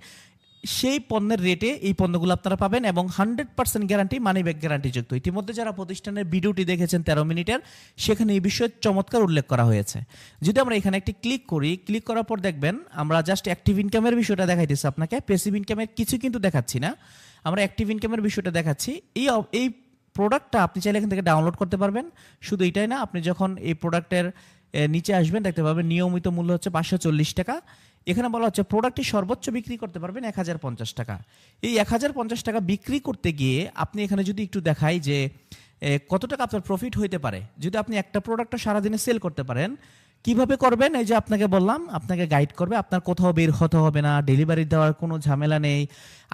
সেই পণ্যের রেটে এই পণ্যগুলো আপনারা পাবেন, এবং 100% গ্যারান্টি, মানি ব্যাক গ্যারান্টিযুক্ত। ইতিমধ্যে যারা প্রতিষ্ঠানের ভিডিওটি দেখেছেন 13 মিনিটের, সেখানে এই বিষয়ে চমৎকার উল্লেখ করা হয়েছে। যদি আমরা এখানে একটি ক্লিক করি, ক্লিক করার পর দেখবেন আমরা জাস্ট অ্যাক্টিভ ইনকামের বিষয়টা দেখাইতেছি আপনাকে, প্যাসিভ ইনকামের কিছু কিন্তু দেখাচ্ছি না, আমরা অ্যাক্টিভ ইনকামের বিষয়টা দেখাচ্ছি। এই প্রোডাক্টটা আপনি চাইলে এখান থেকে ডাউনলোড করতে পারবেন। শুধু এটাই না, আপনি যখন এই প্রোডাক্টের নিচে আসবেন দেখতে পাবেন নিয়মিত মূল্য হচ্ছে 540 টাকা। এখানে বলা হচ্ছে প্রোডাক্টটি সর্বোচ্চ বিক্রি করতে পারবেন 1050 টাকা। এই 1050 টাকা বিক্রি করতে গিয়ে আপনি এখানে যদি একটু দেখাই যে কত টাকা আপনার প্রফিট হইতে পারে যদি আপনি একটা প্রোডাক্টটা সারাদিনে সেল করতে পারেন। কিভাবে করবেন, এই যে আপনাকে বললাম, আপনাকে গাইড করবে, আপনার কোথাও বের হতে হবে না, ডেলিভারি দেওয়ার কোনো ঝামেলা নেই,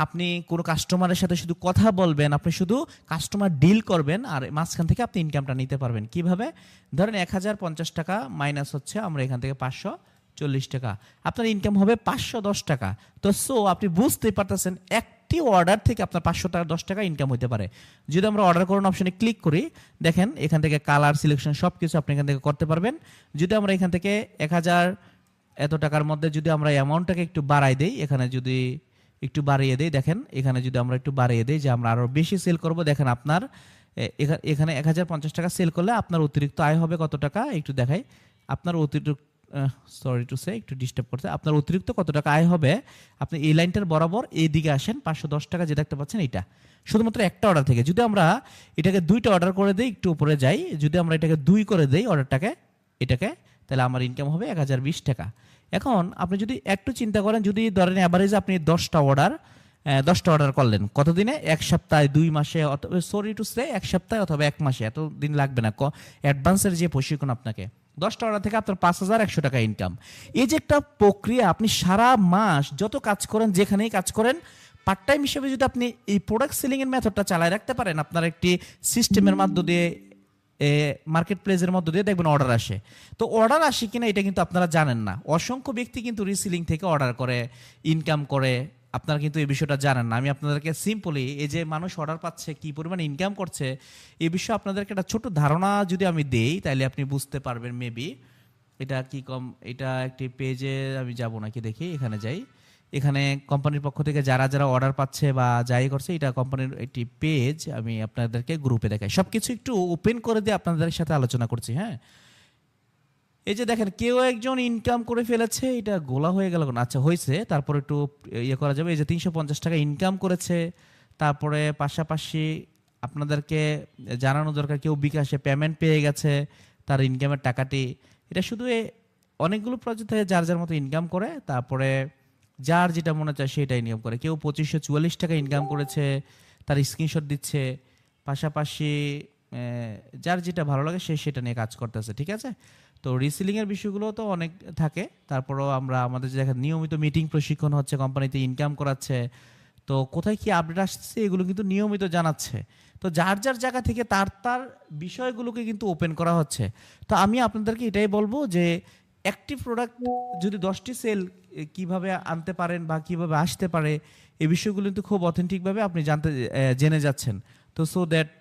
আপনি কোনো কাস্টমারের সাথে শুধু কথা বলবেন, আপনি শুধু কাস্টমার ডিল করবেন, আর মাঝখান থেকে আপনি ইনকামটা নিতে পারবেন। কিভাবে, ধরেন 1050 টাকা মাইনাস হচ্ছে আমরা এখান থেকে 540 টাকা, আপনার ইনকাম হবে 510 টাকা। তো সো আপনি বুঝতেই পারতেছেন একটি অর্ডার থেকে আপনার 510 টাকা ইনকাম হতে পারে। যদি আমরা অর্ডার করুন অপশনে ক্লিক করি, দেখেন এখান থেকে কালার সিলেকশন সব কিছু আপনি এখান থেকে করতে পারবেন। যদি আমরা এখান থেকে 1000 এত টাকার মধ্যে যদি আমরা অ্যামাউন্টটাকে একটু বাড়াই দেই, এখানে যদি একটু বাড়িয়ে দেই, দেখেন এখানে যদি আমরা একটু বাড়িয়ে দেই যে আমরা আরও বেশি সেল করব, দেখেন আপনার এখানে 1050 টাকা সেল করলে আপনার অতিরিক্ত আয় হবে কত টাকা একটু দেখাই। আপনার অতিরিক্ত, সরি টু সে, একটু ডিস্টার্ব করছে, আপনার অতিরিক্ত কত টাকা আয় হবে, আপনি এই লাইনটার বরাবর এই দিকে আসেন, 510 টাকা যে দেখতে পাচ্ছেন এটা শুধুমাত্র একটা অর্ডার থেকে। যদি আমরা এটাকে 2টা অর্ডার করে দিই, একটু উপরে যাই, যদি আমরা এটাকে 2 করে দিই অর্ডারটাকে, এটাকে, তাহলে আমার ইনকাম হবে 1020 টাকা। এখন আপনি যদি একটু চিন্তা করেন, যদি ধরেন অ্যাভারেজ আপনি 10টা অর্ডার করলেন কতদিনে, 1 সপ্তাহে, 2 মাসে, অথবা সরি টু সে 1 সপ্তাহে অথবা 1 মাসে, এত দিন লাগবে না, অ্যাডভান্সের যে প্রশিক্ষণ আপনাকে 10টা অর্ডার থেকে আপনার 5100 টাকা ইনকাম। এই যে একটা প্রক্রিয়া, আপনি সারা মাস যত কাজ করেন, যেখানেই কাজ করেন, পার্ট টাইম হিসেবে যদি আপনি এই প্রোডাক্ট সেলিং এর মেথডটা চালায় রাখতে পারেন, আপনার একটি সিস্টেমের মধ্য দিয়ে, মার্কেট প্লেসের মধ্য দিয়ে দেখবেন অর্ডার আসে। তো অর্ডার আসে কিনা এটা কিন্তু আপনারা জানেন না। অসংখ্য ব্যক্তি কিন্তু রিসেলিং থেকে অর্ডার করে ইনকাম করে, আপনারা কিন্তু এই বিষয়টা জানেন না। আমি আপনাদেরকে সিম্পলি এই যে মানুষ অর্ডার পাচ্ছে, কি পরিমাণ ইনকাম করছে, এই বিষয়ে আপনাদেরকে একটা ছোট ধারণা যদি আমি দেই, তাহলে আপনি বুঝতে পারবেন মেবি। এটা কি এটা একটি পেজে আমি যাব নাকি দেখি, এখানে যাই, এখানে কোম্পানির পক্ষ থেকে যারা যারা অর্ডার পাচ্ছে বা যাই করছে, এটা কোম্পানির একটি পেজ, আমি আপনাদেরকে গ্রুপে দেখাই, সবকিছু একটু ওপেন করে দিয়ে আপনাদের সাথে আলোচনা করছি। হ্যাঁ, এই যে দেখেন কেউ একজন ইনকাম করে ফেলেছে, এটা গোলা হয়ে গেল না, আচ্ছা হয়েছে, তারপর একটু ইয়ে করা যাবে। এই যে 350 টাকা ইনকাম করেছে, তারপরে পাশাপাশি আপনাদেরকে জানানো দরকার কেউ বিকাশে পেমেন্ট পেয়ে গেছে তার ইনকামের টাকাটি। এটা শুধু অনেকগুলো প্রজেক্ট থেকে যার যার মতো ইনকাম করে, তারপরে যার যেটা মনে চায় সেটাই নিয়ম করে। কেউ 2544 টাকা ইনকাম করেছে, তার স্ক্রিনশট দিচ্ছে, পাশাপাশি যার যেটা ভালো লাগে সে সেটা নিয়ে কাজ করতেছে। ঠিক আছে, তো রিসেলিংয়ের বিষয়গুলো তো অনেক থাকে। তারপরেও আমরা আমাদের যে নিয়মিত মিটিং প্রশিক্ষণ হচ্ছে, কোম্পানিতে ইনকাম করাচ্ছে, তো কোথায় কি আপডেট আসছে এগুলো কিন্তু নিয়মিত জানাচ্ছে। তো যার যার জায়গা থেকে তার বিষয়গুলোকে কিন্তু ওপেন করা হচ্ছে। তো আমি আপনাদেরকে এটাই বলবো যে একটি প্রোডাক্ট যদি 10টি সেল কিভাবে আনতে পারেন বা কিভাবে আসতে পারে, এই বিষয়গুলো কিন্তু খুব অথেন্টিকভাবে আপনি জেনে যাচ্ছেন। তো সো দ্যাট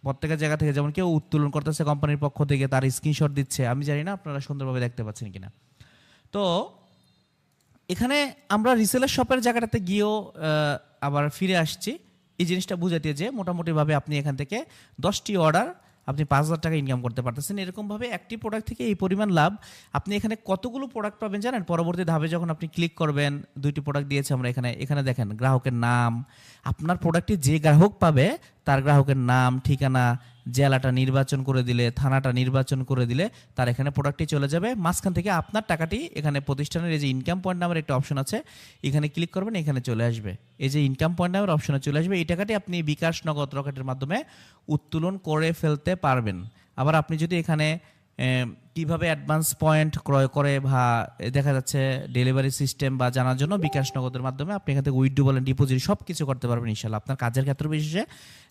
প্রত্যেকের জায়গা থেকে, যেমন কেউ উত্তোলন করতেছে কোম্পানির পক্ষ থেকে, তার স্ক্রিনশট দিচ্ছে, আমি জানি না আপনারা সুন্দরভাবে দেখতে পাচ্ছেন কিনা। তো এখানে আমরা রিসেলার শপের জায়গাটাতে গিয়েও আবার ফিরে আসছি এই জিনিসটা বুঝাতে, যে মোটামুটিভাবে আপনি এখান থেকে 10টি অর্ডার আপনি 5,000 টাকা ইনকাম করতে পারতেছেন। এরকমভাবে একটি প্রোডাক্ট থেকে এই পরিমাণ লাভ। আপনি এখানে কতগুলো প্রোডাক্ট পাবেন জানেন? পরবর্তী ধাপে যখন আপনি ক্লিক করবেন, 2টি প্রোডাক্ট দিয়েছে আমরা এখানে দেখেন গ্রাহকের নাম, আপনার প্রোডাক্টটি যে গ্রাহক পাবে তার গ্রাহকের নাম, ঠিকানা, জেলাটা নির্বাচন করে দিলে, থানাটা নির্বাচন করে দিলে তার এখানে প্রোডাক্টটি চলে যাবে। মাঝখান থেকে আপনার টাকাটি এখানে প্রতিষ্ঠানের এই যে ইনকাম পয়েন্ট নামের একটা অপশন আছে, এখানে ক্লিক করবেন, এখানে চলে আসবে। এই যে ইনকাম পয়েন্ট নামের অপশনে চলে আসবে, এই টাকাটি আপনি বিকাশ, নগদ, রকেটের মাধ্যমে উত্তোলন করে ফেলতে পারবেন। আবার আপনি যদি এখানে কিভাবে অ্যাডভান্স পয়েন্ট ক্রয় করে বা দেখা যাচ্ছে ডেলিভারি সিস্টেম বা জানার জন্য বিকাশ, নগদের মাধ্যমে আপনি এখান থেকে উইথড্র বলেন, ডিপোজিট সব কিছু করতে পারবেন ইনশাল্লাহ, আপনার কাজের ক্ষেত্র বিশেষে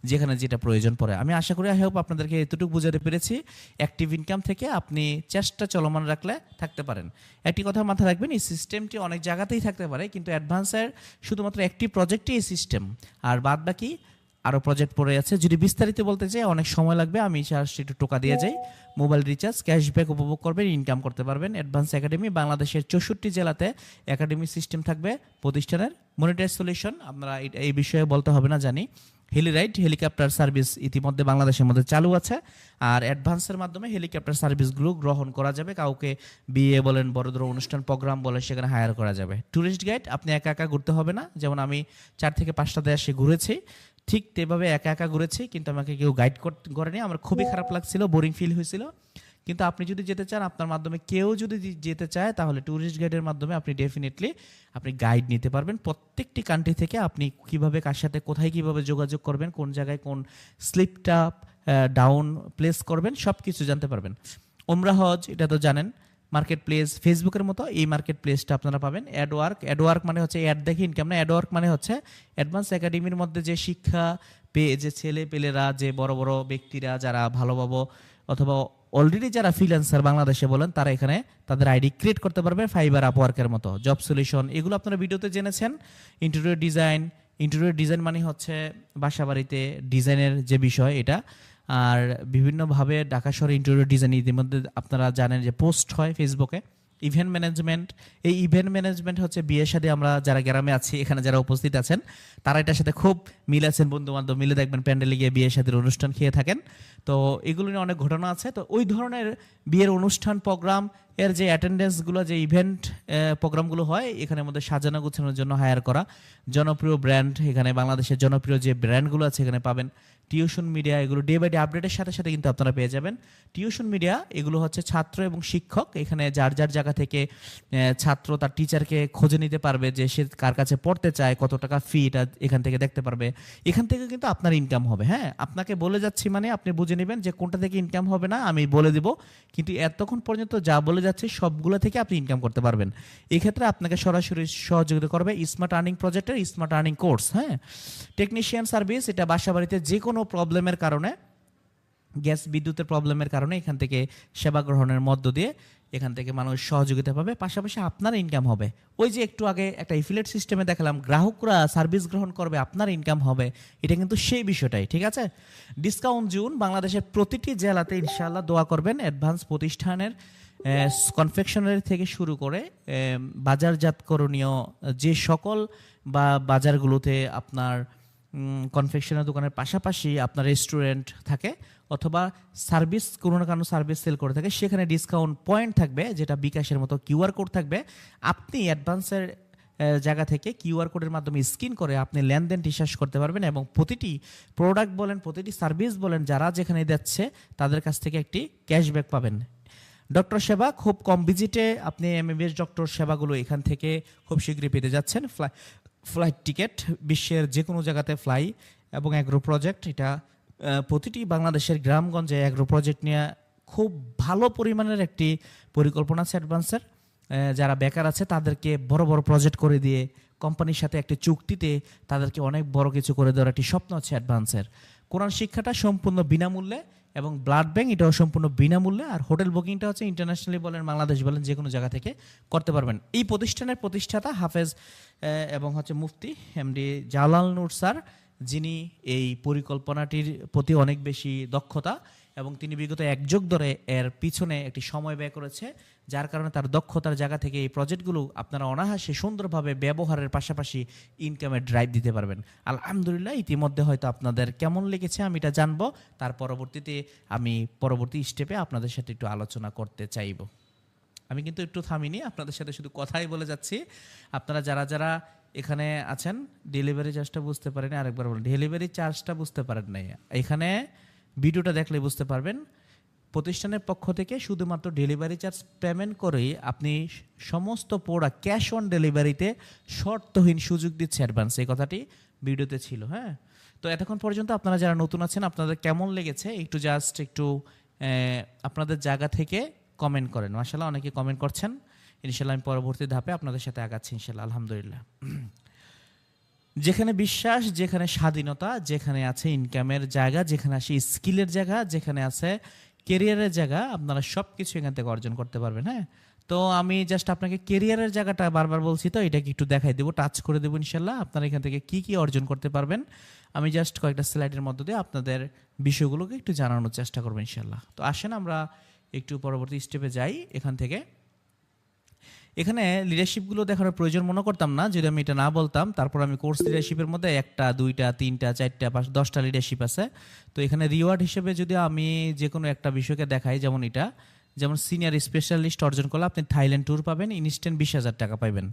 যেখানে যেটা প্রয়োজন পড়ে। আমি আশা করি আই হোপ আপনাদেরকে এতটুকু বোঝাতে পেরেছি। অ্যাক্টিভ ইনকাম থেকে আপনি চেষ্টা চলমান রাখলে থাকতে পারেন। একটি কথা মাথায় রাখবেন, এই সিস্টেমটি অনেক জায়গাতেই থাকতে পারে, কিন্তু অ্যাডভান্সের শুধুমাত্র একটি প্রজেক্টই এই সিস্টেম, আর বাদ বাকি আরও প্রজেক্ট পড়ে আছে। যদি বিস্তারিত বলতে চাই অনেক সময় লাগবে, আমি জাস্ট একটু টোকা দিয়ে যাই। মোবাইল রিচার্জ, ক্যাশব্যাক উপভোগ করবেন, ইনকাম করতে পারবেন। অ্যাডভান্স একাডেমি, বাংলাদেশের 64 জেলাতে একাডেমি সিস্টেম থাকবে প্রতিষ্ঠানের। মনিটাইজ সলিউশন, আপনারা এই বিষয়ে বলতে হবে না জানি। হেলিরাইড, হেলিকপ্টার সার্ভিস ইতিমধ্যে বাংলাদেশের মধ্যে চালু আছে, আর অ্যাডভান্সের মাধ্যমে হেলিকপ্টার সার্ভিসগুলো গ্রহণ করা যাবে। কাউকে বিয়ে বলেন, বড় অনুষ্ঠান প্রোগ্রাম বলেন, সেখানে হায়ার করা যাবে। ট্যুরিস্ট গাইড, আপনি একা একা ঘুরতে হবে না, যেমন আমি 4 থেকে 5টা দেশে ঘুরেছি, ঠিক তেভাবে একা একা ঘুরেছি, কিন্তু আমাকে কেউ গাইড করেনি। আমার খুবই খারাপ লাগছিল, বোরিং ফিল হয়েছিল। কিন্তু আপনি যদি যেতে চান, আপনার মাধ্যমে কেউ যদি যেতে চায়, তাহলে ট্যুরিস্ট গাইডের মাধ্যমে আপনি ডেফিনেটলি আপনি গাইড নিতে পারবেন। প্রত্যেকটি কান্ট্রি থেকে আপনি কিভাবে, কার সাথে, কোথায় কিভাবে যোগাযোগ করবেন, কোন জায়গায় কোন স্লিপটা ডাউন প্লেস করবেন, সব কিছু জানতে পারবেন। ওমরা হজ, এটা তো জানেন। মার্কেট প্লেস, ফেসবুকের মতো এই মার্কেট প্লেসটা আপনারা পাবেন। অ্যাডওয়ার্ক মানে হচ্ছে অ্যাড দেখে ইনকাম না, অ্যাডওয়ার্ক মানে হচ্ছে অ্যাডভান্স একাডেমির মধ্যে যে শিক্ষা পেয়ে যে ছেলে পেলেরা, যে বড় বড় ব্যক্তিরা যারা ভালোভাবে অথবা অলরেডি যারা ফ্রিল্যান্সার বাংলাদেশে বলেন, তারা এখানে তাদের আইডি ক্রিয়েট করতে পারবে। ফাইবার, আপওয়ার্কের মতো, জব সলিউশন, এগুলো আপনারা ভিডিওতে জেনেছেন। ইন্টেরিয়র ডিজাইন মানে হচ্ছে বাসা বাড়িতে ডিজাইনের যে বিষয় এটা। আর বিভিন্নভাবে ঢাকা শহরে ইন্টেরিয়র ডিজাইন ইতিমধ্যে আপনারা জানেন যে পোস্ট হয় ফেসবুকে। ইভেন্ট ম্যানেজমেন্ট, এই ইভেন্ট ম্যানেজমেন্ট হচ্ছে বিয়ের সাথে, আমরা যারা গ্রামে আছি, এখানে যারা উপস্থিত আছেন, তারা এটার সাথে খুব মিল আছেন, বন্ধু বান্ধব মিলে দেখবেন প্যান্ডেলে গিয়ে বিয়ের সাথে অনুষ্ঠান খেয়ে থাকেন। তো এগুলো নিয়ে অনেক ঘটনা আছে। তো ওই ধরনের বিয়ের অনুষ্ঠান প্রোগ্রাম এর যে অ্যাটেন্ডেন্সগুলো, যে ইভেন্ট প্রোগ্রামগুলো হয়, এখানের মধ্যে সাজানো গুছানোর জন্য হায়ার করা জনপ্রিয় ব্র্যান্ড, এখানে বাংলাদেশের জনপ্রিয় যে ব্র্যান্ডগুলো আছে এখানে পাবেন। টিউশন মিডিয়া, এগুলো ডে বাই ডে আপডেটের সাথে সাথে কিন্তু আপনারা পেয়ে যাবেন। টিউশন মিডিয়া, এগুলো হচ্ছে ছাত্র এবং শিক্ষক, এখানে যার যার জায়গা থেকে ছাত্র তার টিচারকে খুঁজে নিতে পারবে যে সে কার কাছে পড়তে চায়, কত টাকা ফি, এটা এখান থেকে দেখতে পারবে। এখান থেকে কিন্তু আপনার ইনকাম হবে। হ্যাঁ, আপনাকে বলে যাচ্ছি মানে আপনি বুঝে নেবেন যে কোনটা থেকে ইনকাম হবে না, আমি বলে দিব, কিন্তু এতক্ষণ পর্যন্ত যা বলে যাচ্ছে সবগুলো থেকে আপনি ইনকাম করতে পারবেন। এক্ষেত্রে আপনাকে সরাসরি সহযোগিতা করবে স্মার্ট আর্নিং প্রজেক্টের স্মার্ট আর্নিং কোর্স। হ্যাঁ, টেকনিশিয়ান সার্ভিস, এটা বাসা বাড়িতে যে কোনো প্রবলেমের কারণে, গ্যাস বিদ্যুতের প্রবলেমের কারণে এখান থেকে সেবা গ্রহণের মধ্য দিয়ে এখান থেকে মানুষ সহযোগিতা পাবে, পাশাপাশি আপনার ইনকাম হবে। ওই যে একটু আগে একটা এফিলিয়েট সিস্টেমে দেখালাম, গ্রাহকরা সার্ভিস গ্রহণ করবে, আপনার ইনকাম হবে, এটা কিন্তু সেই বিষয়টাই। ঠিক আছে, ডিসকাউন্ট জোন, বাংলাদেশের প্রতিটি জেলাতে ইনশাআল্লাহ দোয়া করবেন। অ্যাডভান্স প্রতিষ্ঠানের কনফেকশনারি থেকে শুরু করে বাজারজাতকরণীয় যে সকল বা বাজারগুলোতে আপনার কনফেকশনের দোকানের পাশাপাশি আপনার রেস্টুরেন্ট থাকে অথবা সার্ভিস, কোনো না কোনো সার্ভিস সেল করে থাকে, সেখানে ডিসকাউন্ট পয়েন্ট থাকবে, যেটা বিকাশের মতো কিউআর কোড থাকবে। আপনি অ্যাডভান্সের জায়গা থেকে কিউআর কোডের মাধ্যমে স্ক্যান করে আপনি লেনদেন রিসার্চ করতে পারবেন, এবং প্রতিটি প্রোডাক্ট বলেন, প্রতিটি সার্ভিস বলেন, যারা যেখানে যাচ্ছে তাদের কাছ থেকে একটি ক্যাশব্যাক পাবেন। ডক্টর সেবা, খুব কম ভিজিটে আপনি এমবিবিএস ডক্টর সেবাগুলো এখান থেকে খুব শীঘ্রই পেতে যাচ্ছেন। ফ্লাইট টিকেট, বিশ্বের যে কোনো জায়গাতে ফ্লাই, এবং অ্যাগ্রো প্রজেক্ট, এটা প্রতিটি বাংলাদেশের গ্রামগঞ্জে অ্যাগ্রো প্রজেক্ট নিয়ে খুব ভালো পরিমাণের একটি পরিকল্পনা আছে অ্যাডভান্সের। যারা বেকার আছে তাদেরকে বড় বড় প্রজেক্ট করে দিয়ে কোম্পানির সাথে একটি চুক্তিতে তাদেরকে অনেক বড় কিছু করে দেওয়ার একটি স্বপ্ন আছে অ্যাডভান্সের। কোরআন শিক্ষাটা সম্পূর্ণ বিনামূল্যে, এবং ব্লাড ব্যাংক এটাও সম্পূর্ণ বিনামূল্যে, আর হোটেল বুকিংটা হচ্ছে ইন্টারন্যাশনালি বলেন, বাংলাদেশ বলেন, যে কোনো জায়গা থেকে করতে পারবেন। এই প্রতিষ্ঠানের প্রতিষ্ঠাতা হাফেজ এবং হচ্ছে মুফতি এমডি জালাল নূর স্যার, যিনি এই পরিকল্পনাটির প্রতি অনেক বেশি দক্ষতা এবং তিনি বিগত এক যুগ ধরে এর পিছনে একটি সময় ব্যয় করেছে, যার কারণে তার দক্ষতার জায়গা থেকে এই প্রজেক্টগুলো আপনারা অনায়াসে সুন্দরভাবে ব্যবহারের পাশাপাশি ইনকামের ড্রাইভ দিতে পারবেন। আলহামদুলিল্লাহ, ইতিমধ্যে হয়তো আপনাদের কেমন লেগেছে আমি এটা জানবো, তার পরবর্তীতে আমি পরবর্তী স্টেপে আপনাদের সাথে একটু আলোচনা করতে চাইব। আমি কিন্তু একটু থামিনি, আপনাদের সাথে শুধু কথাই বলে যাচ্ছি। আপনারা যারা যারা এখানে আছেন ডেলিভারি চার্জটা বুঝতে পারেন, আরেকবার বলেন ডেলিভারি চার্জটা বুঝতে পারেন নাই, এখানে ভিডিওটা দেখলে বুঝতে পারবেন। প্রতিষ্ঠানের পক্ষ থেকে শুধুমাত্র ডেলিভারি চার্জ পেমেন্ট করেই আপনি সমস্ত প্রোডাক্ট ক্যাশ অন ডেলিভারিতে শর্তহীন সুযোগ দিচ্ছে অ্যাডভান্স, এই কথাটি ভিডিওতে ছিল। হ্যাঁ, তো এতক্ষণ পর্যন্ত আপনারা যারা নতুন আছেন আপনাদের কেমন লেগেছে একটু জাস্ট একটু আপনাদের জায়গা থেকে কমেন্ট করেন। মাশাআল্লাহ, অনেকে কমেন্ট করছেন। ইনশাআল্লাহ আমি পরবর্তী ধাপে আপনাদের সাথে আগাচ্ছি ইনশাআল্লাহ। আলহামদুলিল্লাহ, যেখানে বিশ্বাস, যেখানে স্বাধীনতা, যেখানে আছে ইনকামের জায়গা, যেখানে আছে স্কিলের জায়গা, যেখানে আছে কেরিয়ারের জায়গা, আপনারা সব কিছু এখান থেকে অর্জন করতে পারবেন। হ্যাঁ, তো আমি জাস্ট আপনাকে কেরিয়ারের জায়গাটা বারবার বলছি, তো এটাকে একটু দেখাই দেবো, টাচ করে দেবো ইনশাল্লাহ। আপনারা এখান থেকে কি কি অর্জন করতে পারবেন আমি জাস্ট কয়েকটা স্লাইডের মধ্য দিয়ে আপনাদের বিষয়গুলোকে একটু জানানোর চেষ্টা করবো ইনশাল্লাহ। তো আসেন আমরা একটু পরবর্তী স্টেপে যাই। এখান থেকে এখানে লিডারশিপগুলো দেখানোর প্রয়োজন মনে করতাম না যদি আমি এটা না বলতাম। তারপর আমি কোর্স লিডারশিপের মধ্যে 1টা 2টা 3টা 4টা 5 10টা লিডারশিপ আছে। তো এখানে রিওয়ার্ড হিসেবে যদি আমি যে কোনো একটা বিষয়কে দেখাই, যেমন এটা, যেমন সিনিয়র স্পেশালিস্ট অর্জন করলে আপনি থাইল্যান্ড ট্যুর পাবেন, ইনস্ট্যান্ট 20,000 টাকা পাবেন।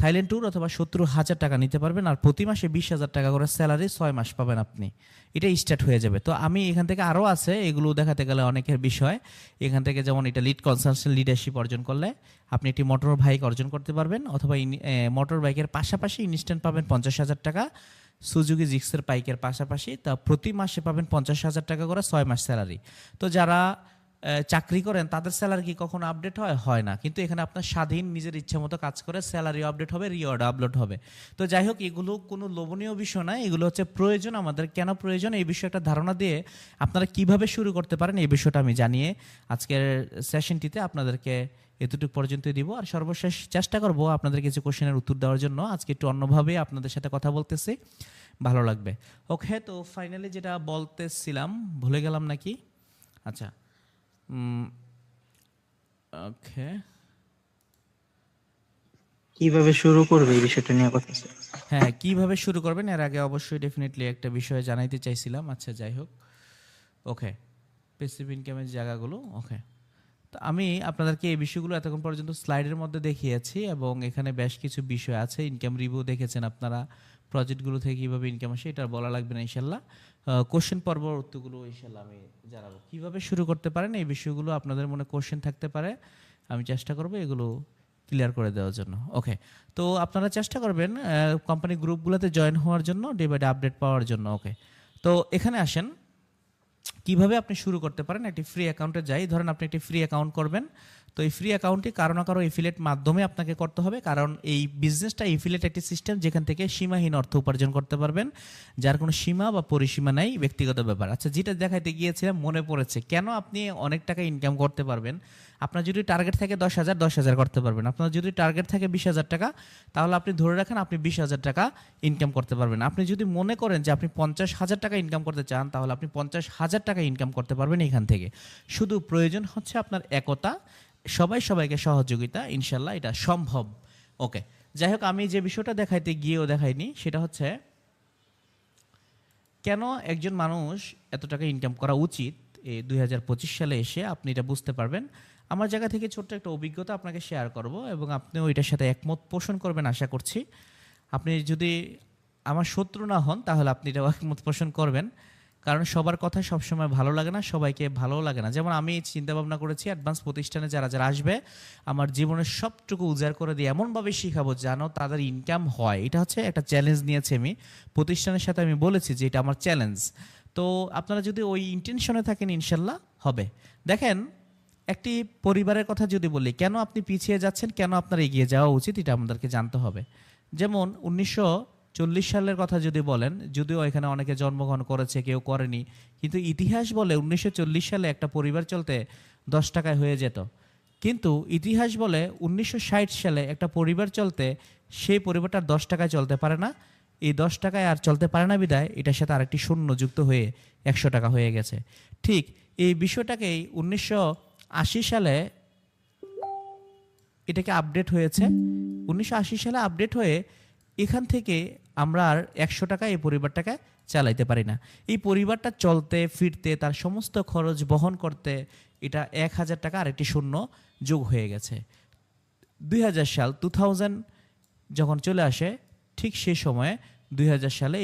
থাইল্যান্ড ট্যুর অথবা 70,000 টাকা নিতে পারবেন, আর প্রতি মাসে 20,000 টাকা করে স্যালারি 6 মাস পাবেন আপনি। এটা স্টার্ট হয়ে যাবে। তো আমি এখান থেকে আরও আছে, এগুলো দেখাতে গেলে অনেকের বিষয়। এখান থেকে যেমন এটা লিড কনসালটেন্ট লিডারশিপ অর্জন করলে আপনি একটি মোটর বাইক অর্জন করতে পারবেন, অথবা মোটর বাইকের পাশাপাশি ইনস্ট্যান্ট পাবেন 50,000 টাকা, সুজুকি জিক্সের বাইকের পাশাপাশি তা প্রতি মাসে পাবেন 50,000 টাকা করে 6 মাস স্যালারি। তো যারা চাকরি করেন তাদের স্যালারি কি কখনো আপডেট হয় না, কিন্তু এখানে আপনার স্বাধীন নিজের ইচ্ছা মতো কাজ করে স্যালারি আপডেট হবে, রিওয়ার্ড আপলোড হবে। তো যাই হোক, এগুলো কোনো লোভনীয় বিষয় না, এগুলো হচ্ছে প্রয়োজন আমাদের। কেন প্রয়োজন এই বিষয়ে একটা ধারণা দিয়ে আপনারা কিভাবে শুরু করতে পারেন এই বিষয়টা আমি জানিয়ে আজকের সেশনটিতে আপনাদেরকে এতটুকু পর্যন্তই দিব। আর সর্বশেষ চেষ্টা করব আপনাদের কিছু কোশ্চেনের উত্তর দেওয়ার জন্য। আজকে একটু অন্যভাবে আপনাদের সাথে কথা বলতেছি, ভালো লাগবে। ওকে, তো ফাইনালি যেটা বলতেছিলাম ভুলে গেলাম নাকি? আচ্ছা, ওকে, কিভাবে শুরু করবে এই বিষয়টা নিয়ে কথা আছে। হ্যাঁ, কিভাবে শুরু করবেন এর আগে অবশ্যই ডেফিনেটলি একটা বিষয় জানাইতে চাইছিলাম। আচ্ছা, যাই হোক, ওকে, প্যাসিভ ইনকামের জায়গাগুলো। ওকে, তো আমি আপনাদেরকে এই বিষয়গুলো এতক্ষণ পর্যন্ত স্লাইডের মধ্যে দেখিয়েছি, এবং এখানে বেশ কিছু বিষয় আছে। ইনকাম রিভিউ দেখেছেন আপনারা, প্রজেক্টগুলো থেকে কীভাবে ইনকাম আসে এটা বলা লাগবে না ইনশাল্লাহ। কোশ্চেন পর্ব উত্তরগুলো ইনশাল্লাহ আমি জানাবো। কীভাবে শুরু করতে পারেন এই বিষয়গুলো আপনাদের মনে কোশ্চেন থাকতে পারে, আমি চেষ্টা করবো এগুলো ক্লিয়ার করে দেওয়ার জন্য। ওকে, তো আপনারা চেষ্টা করবেন কোম্পানি গ্রুপগুলোতে জয়েন হওয়ার জন্য, ডে বাই ডে আপডেট পাওয়ার জন্য। ওকে, তো এখানে আসেন কিভাবে আপনি শুরু করতে পারেন। একটি ফ্রি অ্যাকাউন্টে যাই, ধরেন আপনি একটি ফ্রি অ্যাকাউন্ট করবেন। তো এই ফ্রি অ্যাকাউন্টটি কারো না কারো এফিলিয়েট মাধ্যমে আপনাকে করতে হবে, কারণ এই বিজনেসটা এফিলিয়েট একটি সিস্টেম যেখান থেকে সীমাহীন অর্থ উপার্জন করতে পারবেন, যার কোনো সীমা বা পরিসীমা নাই, ব্যক্তিগত ব্যাপার। আচ্ছা, যেটা দেখাইতে গিয়েছিলাম মনে পড়েছে, কেন আপনি অনেক টাকা ইনকাম করতে পারবেন। আপনার যদি টার্গেট থাকে 10,000 করতে পারবেন। আপনার যদি টার্গেট থাকে 20,000 টাকা, তাহলে আপনি ধরে রাখেন আপনি 20,000 টাকা ইনকাম করতে পারবেন। আপনি যদি মনে করেন যে আপনি 50,000 টাকা ইনকাম করতে চান, তাহলে আপনি 50,000 টাকা ইনকাম করতে পারবেন এখান থেকে। শুধু প্রয়োজন হচ্ছে আপনার একতা, সবাইকে সহযোগিতা, ইনশাল্লাহ এটা সম্ভব। ওকে, যাই হোক, আমি যে বিষয়টা দেখাইতে গিয়েও দেখাইনি সেটা হচ্ছে কেন একজন মানুষ এত টাকা ইনকাম করা উচিত। এই 2025 সালে এসে আপনি এটা বুঝতে পারবেন। আমার জায়গা থেকে ছোট্ট একটা অভিজ্ঞতা আপনাকে শেয়ার করব, এবং আপনিও এটার সাথে একমত পোষণ করবেন আশা করছি। আপনি যদি আমার শত্রু না হন তাহলে আপনি এটা একমত পোষণ করবেন, কারণ সবার কথা সবসময় ভালো লাগে না, সবাইকে ভালোও লাগে না। যেমন আমি চিন্তা ভাবনা করেছি অ্যাডভান্স প্রতিষ্ঠানে যারা যারা আসবে আমার জীবনের সবটুকু উজাড় করে দিয়ে এমনভাবে শিখাবো যেন তাদের ইনকাম হয়। এটা হচ্ছে একটা চ্যালেঞ্জ নিয়েছি আমি প্রতিষ্ঠানের সাথে, আমি বলেছি যে এটা আমার চ্যালেঞ্জ। তো আপনারা যদি ওই ইন্টেনশনে থাকেন ইনশাল্লাহ হবে। দেখেন, একটি পরিবারের কথা যদি বলি, কেন আপনি পিছিয়ে যাচ্ছেন, কেন আপনার এগিয়ে যাওয়া উচিত, এটা আমাদেরকে জানতে হবে। যেমন 1940 সালের কথা যদি বলেন, যদিও এখানে অনেকে জন্মগ্রহণ করেছে, কেউ করেনি, কিন্তু ইতিহাস বলে 1940 সালে একটা পরিবার চলতে 10 টাকায় হয়ে যেত। কিন্তু ইতিহাস বলে 1960 সালে একটা পরিবার চলতে সেই পরিবারটা 10 টাকায় চলতে পারে না, এই 10 টাকায় আর চলতে পারে না বিদায় এটার সাথে আরেকটি শূন্য যুক্ত হয়ে 100 টাকা হয়ে গেছে। ঠিক এই বিষয়টাকেই 1980 সালে এটাকে আপডেট হয়েছে। 1980 সালে আপডেট হয়ে এখান থেকে আমরা আর 100 টাকা এই পরিবারটাকে চালাইতে পারি না। এই পরিবারটা চলতে ফিরতে তার সমস্ত খরচ বহন করতে এটা 1000 টাকা আরেকটি শূন্য যোগ হয়ে গেছে। 2000 সাল 2000 যখন চলে আসে ঠিক সেই সময়ে 2000 সালে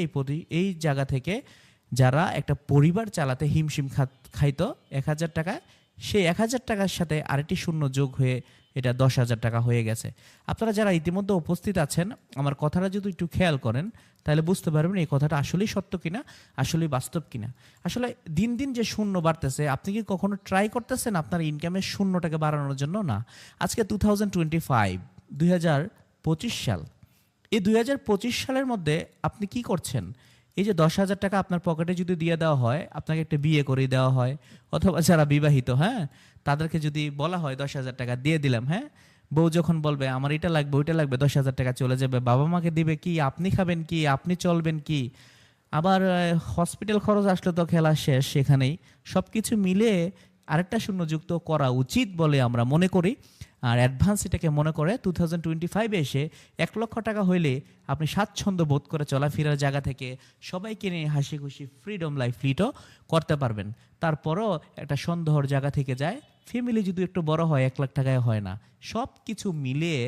এই জায়গা থেকে যারা একটা পরিবার চালাতে হিমশিম খাইতো 1000 টাকা, সেই 1000 টাকার সাথে আরেকটি শূন্য যোগ হয়ে এটা 10,000 টাকা হয়ে গেছে। আপনারা যারা ইতিমধ্যে উপস্থিত আছেন আমার কথাটা যদি একটু খেয়াল করেন তাহলে বুঝতে পারবেন এই কথাটা আসলেই সত্য কিনা, আসলেই বাস্তব কিনা। আসলে দিন দিন যে শূন্য বাড়তেছে, আপনি কি কখনো ট্রাই করতেছেন আপনার ইনকামের শূন্যটাকে বাড়ানোর জন্য? না। আজকে 2025 সাল, এই 2025 সালের মধ্যে আপনি কি করছেন? এই যে 10,000 টাকা আপনার পকেটে যদি দিয়ে দেওয়া হয়, আপনাকে একটা বিয়ে করে দেওয়া হয়, অথবা যারা বিবাহিত, হ্যাঁ, তাদেরকে যদি বলা হয় 10,000 টাকা দিয়ে দিলাম, হ্যাঁ, বউ যখন বলবে আমার এটা লাগবে ওইটা লাগবে, 10,000 টাকা চলে যাবে, বাবা মাকে দিবে কি, আপনি খাবেন কি, আপনি চলবেন কি, আবার হসপিটাল খরচ আসলে তো খেলা শেষ সেখানেই। সব কিছু মিলে আরেকটা শূন্য যুক্ত করা উচিত বলে আমরা মনে করি। আর অ্যাডভান্স এটাকে মনে করে 2025 এসে 1 লক্ষ টাকা হইলে আপনি স্বাচ্ছন্দ্য বোধ করে চলাফেরার জায়গা থেকে সবাইকে নিয়ে হাসি খুশি ফ্রিডম লাইফ লিডও করতে পারবেন। তারপরও একটা সন্দেহর জায়গা থেকে যায়, ফ্যামিলি যদি একটু বড় হয় 1 লাখ টাকায় হয় না। সব কিছু মিলিয়ে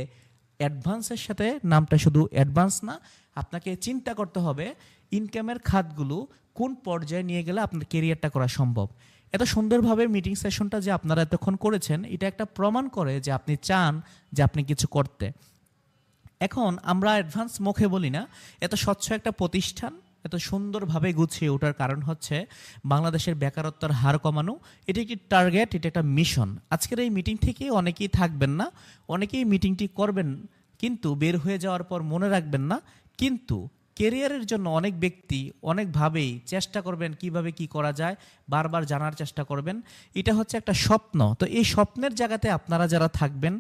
অ্যাডভান্সের সাথে, নামটা শুধু অ্যাডভান্স না, আপনাকে চিন্তা করতে হবে ইনকামের খাতগুলো কোন পর্যায়ে নিয়ে গেলে আপনার কেরিয়ারটা করা সম্ভব। এত সুন্দরভাবে মিটিং সেশনটা যে আপনারা এতক্ষণ করেছেন এটা একটা প্রমাণ করে যে আপনি চান যে আপনি কিছু করতে। এখন আমরা অ্যাডভান্স মুখে বলি না, এত স্বচ্ছ একটা প্রতিষ্ঠান এত সুন্দরভাবে গুছিয়ে ওঠার কারণ হচ্ছে বাংলাদেশের বেকারত্বের হার কমানো। এটা একটি টার্গেট, এটা একটা মিশন। আজকের এই মিটিং থেকে অনেকেই থাকবেন না, অনেকেই মিটিংটি করবেন কিন্তু বের হয়ে যাওয়ার পর মনে রাখবেন না। কিন্তু কেরিয়ারের জন্য অনেক ব্যক্তি অনেকভাবেই চেষ্টা করবেন কিভাবে কি করা যায়, বারবার জানার চেষ্টা করবেন। এটা হচ্ছে একটা স্বপ্ন। তো এই স্বপ্নের জায়গাতে আপনারা যারা থাকবেন,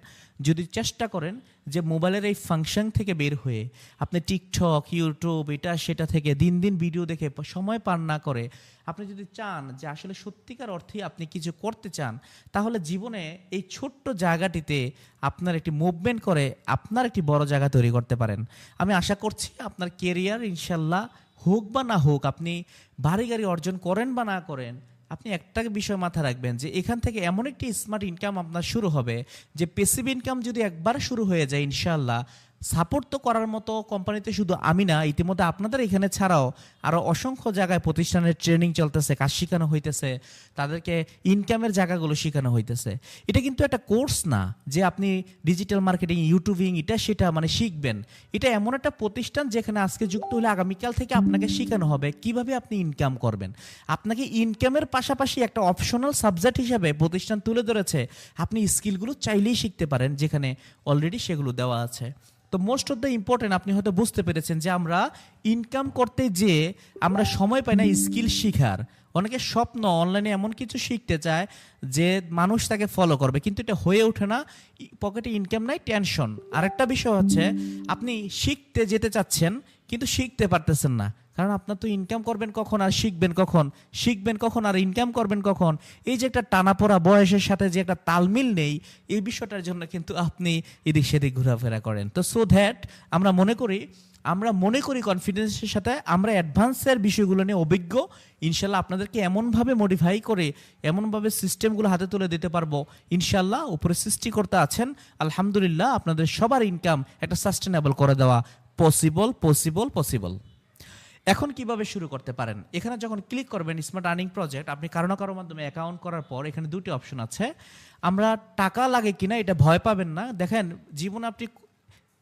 যদি চেষ্টা করেন যে মোবাইলের এই ফাংশন থেকে বের হয়ে আপনি টিকটক, ইউটিউব, এটা সেটা থেকে দিন দিন ভিডিও দেখে সময় পার না করে আপনি যদি চান যে আসলে সত্যিকার অর্থে আপনি কিছু করতে চান, তাহলে জীবনে এই ছোট্ট জায়গাটিতে আপনার একটি মুভমেন্ট করে আপনার একটি বড় জায়গা তৈরি করতে পারেন। আমি আশা করছি আপনার কেরিয়ার ইনশাল্লাহ হোক বা না হোক, আপনি বাড়ি গাড়ি অর্জন করেন বা না করেন, আপনি একটা বিষয় মাথায় রাখবেন যে এখান থেকে এমন একটি স্মার্ট ইনকাম আপনার শুরু হবে যে প্যাসিভ ইনকাম যদি একবার শুরু হয়ে যায় ইনশাআল্লাহ সাপোর্ট তো করার মতো কোম্পানিতে শুধু আমি না, ইতিমধ্যে আপনাদের এখানে ছাড়াও আরও অসংখ্য জায়গায় প্রতিষ্ঠানের ট্রেনিং চলতেছে, কাজ শেখানো হইতেছে, তাদেরকে ইনকামের জায়গাগুলো শেখানো হইতেছে। এটা কিন্তু একটা কোর্স না যে আপনি ডিজিটাল মার্কেটিং, ইউটিউবিং, এটা সেটা মানে শিখবেন। এটা এমন একটা প্রতিষ্ঠান যেখানে আজকে যুক্ত হলে আগামীকাল থেকে আপনাকে শেখানো হবে কিভাবে আপনি ইনকাম করবেন। আপনাকে ইনকামের পাশাপাশি একটা অপশনাল সাবজেক্ট হিসাবে প্রতিষ্ঠান তুলে ধরেছে, আপনি স্কিলগুলো চাইলেই শিখতে পারেন যেখানে অলরেডি সেগুলো দেওয়া আছে। তো মোস্ট অফ দ্য ইম্পর্টেন্ট আপনি হয়তো বুঝতে পেরেছেন যে আমরা ইনকাম করতে যে আমরা সময় পাই না স্কিল শিখার। অনেকে স্বপ্ন অনলাইনে এমন কিছু শিখতে চায় যে মানুষ তাকে ফলো করবে, কিন্তু এটা হয়ে ওঠে না। পকেটে ইনকাম নাই, টেনশন। আরেকটা বিষয় হচ্ছে আপনি শিখতে যেতে চাচ্ছেন কিন্তু শিখতে পারতেছেন না, কারণ আপনার তো ইনকাম করবেন কখন আর শিখবেন কখন, শিখবেন কখন আর ইনকাম করবেন কখন, এই যে একটা টানাপোড়া বয়সের সাথে যে একটা তালমিল নেই, এই বিষয়টার জন্য কিন্তু আপনি এদিক সেদিক ঘোরাফেরা করেন। তো সো দ্যাট আমরা মনে করি কনফিডেন্সের সাথে আমরা অ্যাডভান্সের বিষয়গুলো নিয়ে অভিজ্ঞ, ইনশাল্লাহ আপনাদেরকে এমনভাবে মডিফাই করে এমনভাবে সিস্টেমগুলো হাতে তুলে দিতে পারবো ইনশাল্লাহ। উপরে সৃষ্টি করতে আছেন আলহামদুলিল্লাহ, আপনাদের সবার ইনকাম একটা সাস্টেনেবল করে দেওয়া পসিবল। এখন কিভাবে শুরু করতে পারেন? এখানে যখন ক্লিক করবেন স্মার্ট আর্নিং প্রজেক্ট, আপনি কারো না কারো মাধ্যমে অ্যাকাউন্ট করার পর এখানে দুটি অপশন আছে। আমরা টাকা লাগে কিনা এটা ভয় পাবেন না। দেখেন জীবনে আপনি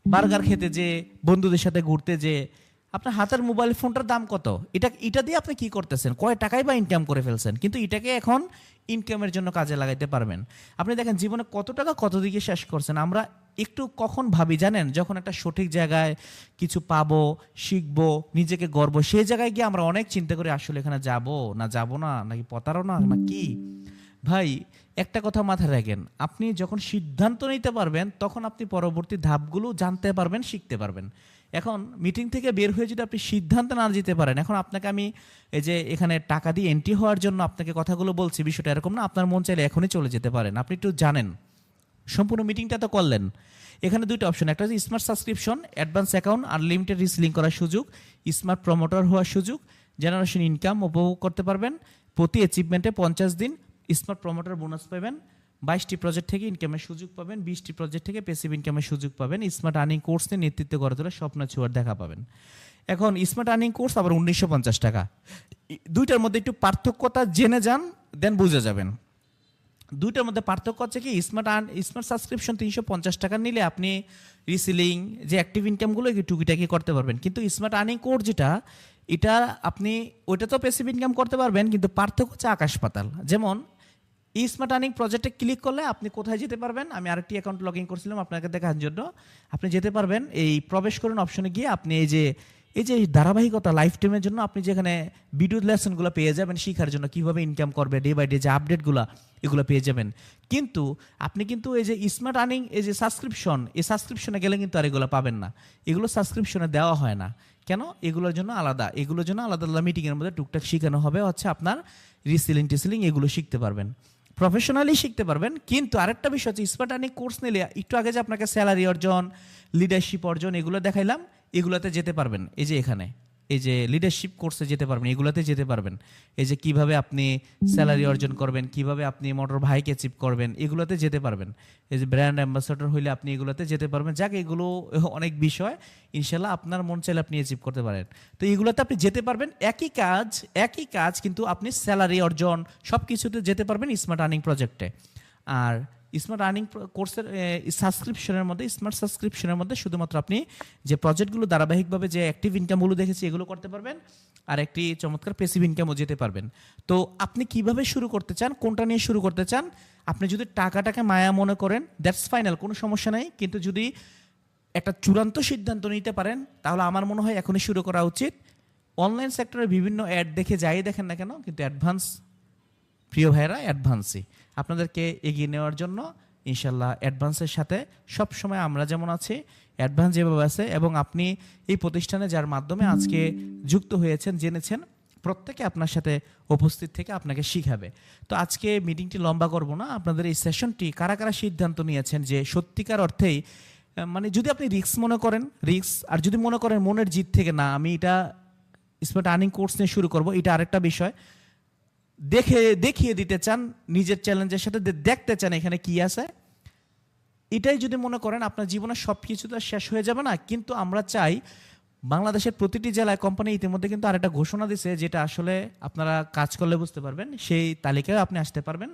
বার্গার খেতে যে, বন্ধুদের সাথে ঘুরতে যে, আপনার হাতের মোবাইল ফোনটার দাম কত? এটা দিয়ে আপনি কি করতেছেন? কয় টাকাই বা ইনকাম করে ফেলছেন, কিন্তু এটাকে এখন ইনকামের জন্য কাজে লাগাইতে পারবেন। আপনি দেখেন জীবনে কত টাকা কত দিকে শেষ করছেন। আমরা একটু কখন ভাবি জানেন? যখন একটা সঠিক জায়গায় কিছু পাবো, শিখবো, নিজেকে গর্ব, সেই জায়গায় গিয়ে আমরা অনেক চিন্তা করি আসলে এখানে যাব না নাকি প্রতারণা না কি। ভাই একটা কথা মাথায় রাখেন, আপনি যখন সিদ্ধান্ত নিতে পারবেন তখন আপনি পরবর্তী ধাপগুলো জানতে পারবেন, শিখতে পারবেন। এখন মিটিং থেকে বের হয়ে যদি আপনি সিদ্ধান্ত না যেতে পারেন, এখন আপনাকে আমি এই যে এখানে টাকা দিয়ে এন্ট্রি হওয়ার জন্য আপনাকে কথাগুলো বলছি, বিষয়টা এরকম না। আপনার মন চাইলে এখনই চলে যেতে পারেন, আপনি একটু জানেন। সম্পূর্ণ মিটিংটা তো করলেন। এখানে দুইটা অপশন, একটা হচ্ছে smart subscription, advance account, unlimited reselling করার সুযোগ, স্মার্ট প্রমোটার হওয়ার সুযোগ, জেনারেশন ইনকাম উপভোগ করতে পারবেন, প্রতি অ্যাচিভমেন্টে 50 দিন স্মার্ট প্রমোটার বোনাস পাবেন, 22টি প্রজেক্ট থেকে ইনকামের সুযোগ পাবেন, 20টি প্রজেক্ট থেকে প্যাসিভ ইনকামের সুযোগ পাবেন, স্মার্ট আর্নিং কোর্স নিয়ে নেতৃত্ব গড়ে তোলা স্বপ্ন ছোঁয়ার দেখা পাবেন। এখন স্মার্ট আর্নিং কোর্স আবার 1950 টাকা। দুইটার মধ্যে একটু পার্থক্যতা জেনে যান, দেন বুঝে যাবেন। দুইটার মধ্যে পার্থক্য হচ্ছে কি, স্মার্ট সাবস্ক্রিপশন 350 টাকা নিলে আপনি রিসেলিং যে অ্যাক্টিভ ইনকামগুলো টুকিটাকি করতে পারবেন, কিন্তু স্মার্ট আর্নিং কোর্স যেটা, এটা আপনি ওইটা তো প্যাসিভ ইনকাম করতে পারবেন, কিন্তু পার্থক্য হচ্ছে আকাশ পাতাল। যেমন স্মার্ট আর্নিং প্রজেক্টে ক্লিক করলে আপনি কোথায় যেতে পারবেন, আমি আরেকটি অ্যাকাউন্ট লগ ইন করছিলাম আপনাকে দেখার জন্য, আপনি যেতে পারবেন এই প্রবেশ করুন অপশনে গিয়ে, আপনি এই যে ধারাবাহিকতা লাইফ টাইমের জন্য আপনি যেখানে ভিডিও লেসনগুলো পেয়ে যাবেন শেখার জন্য, কিভাবে ইনকাম করবে ডে বাই ডে, যে আপডেটগুলো এগুলো পেয়ে যাবেন। কিন্তু আপনি কিন্তু এই যে স্মার্ট আর্নিং এই যে সাবস্ক্রিপশন, এই সাবস্ক্রিপশনে গেলে কিন্তু আর এগুলো পাবেন না, এগুলো সাবস্ক্রিপশনে দেওয়া হয় না। কেন? এগুলোর জন্য আলাদা আলাদা মিটিংয়ের মধ্যে টুকটাক শেখানো হবে, হচ্ছে আপনার রিসেলিং টিসেলিং এগুলো শিখতে পারবেন, প্রফেশনালি শিখতে পারবেন। কিন্তু আরেকটা বিষয় হচ্ছে, স্মার্ট আর্নিং কোর্স নিলে একটু আগে যে আপনাকে স্যালারি অর্জন, লিডারশিপ অর্জন এগুলো দেখাইলাম, এগুলোতে যেতে পারবেন। এই যে এখানে এই যে লিডারশিপ কোর্সে যেতে পারবেন, এগুলোতে যেতে পারবেন। এই যে কিভাবে আপনি স্যালারি অর্জন করবেন, কিভাবে আপনি মোটর বাইক অ্যাচিভ করবেন, এগুলোতে যেতে পারবেন। এই যে ব্র্যান্ড অ্যাম্বাসাডর হইলে আপনি এগুলোতে যেতে পারবেন। যাক, এগুলো অনেক বিষয়, ইনশাল্লাহ আপনার মন চাইলে আপনি অ্যাচিভ করতে পারেন। তো এগুলোতে আপনি যেতে পারবেন, একই কাজ কিন্তু আপনি স্যালারি অর্জন সব কিছুতে যেতে পারবেন স্মার্ট আর্নিং প্রজেক্টে। আর স্মার্ট আর্নিং কোর্সের সাবস্ক্রিপশনের মধ্যে, স্মার্ট সাবস্ক্রিপশনের মধ্যে শুধুমাত্র আপনি যে প্রজেক্টগুলো ধারাবাহিকভাবে যে অ্যাক্টিভ ইনকামগুলো দেখেছি এগুলো করতে পারবেন, আর একটি চমৎকার প্যাসিভ ইনকামও যেতে পারবেন। তো আপনি কিভাবে শুরু করতে চান, কোনটা নিয়ে শুরু করতে চান? আপনি যদি টাকাটাকে মায়া মনে করেন, দ্যাটস ফাইনাল, কোনো সমস্যা নাই। কিন্তু যদি একটা চূড়ান্ত সিদ্ধান্ত নিতে পারেন, তাহলে আমার মনে হয় এখনই শুরু করা উচিত। অনলাইন সেক্টরে বিভিন্ন অ্যাড দেখে যাই দেখেন না কেন, কিন্তু অ্যাডভান্স, প্রিয় ভাইরা, অ্যাডভান্সই আপনাদেরকে এগিয়ে নেওয়ার জন্য ইনশাল্লাহ অ্যাডভান্সের সাথে সব সময় আমরা যেমন আছি, অ্যাডভান্স যেভাবে আছে, এবং আপনি এই প্রতিষ্ঠানে যার মাধ্যমে আজকে যুক্ত হয়েছেন, জেনেছেন, প্রত্যেকে আপনার সাথে উপস্থিত থেকে আপনাকে শিখাবে। তো আজকে মিটিংটি লম্বা করব না, আপনাদের এই সেশনটি কারা কারা সিদ্ধান্ত নিয়েছেন যে সত্যিকার অর্থেই, মানে যদি আপনি রিস্ক মনে করেন রিস্ক, আর যদি মনে করেন মনের জিত থেকে না আমি এটা স্মার্ট আর্নিং কোর্স নিয়ে শুরু করব, এটা আরেকটা বিষয়, দেখিয়ে দিতে চান নিজের চ্যালেঞ্জের সাথে, দেখতে চান এখানে কি আছে, এটাই যদি মনে করেন, আপনার জীবনের সব কিছু তো শেষ হয়ে যাবে না। কিন্তু আমরা চাই বাংলাদেশের প্রতিটি জেলায় কোম্পানি ইতিমধ্যে কিন্তু আরেকটা ঘোষণা দিছে, যেটা আসলে আপনারা কাজ করলে বুঝতে পারবেন, সেই তালিকায় আপনি আসতে পারবেন।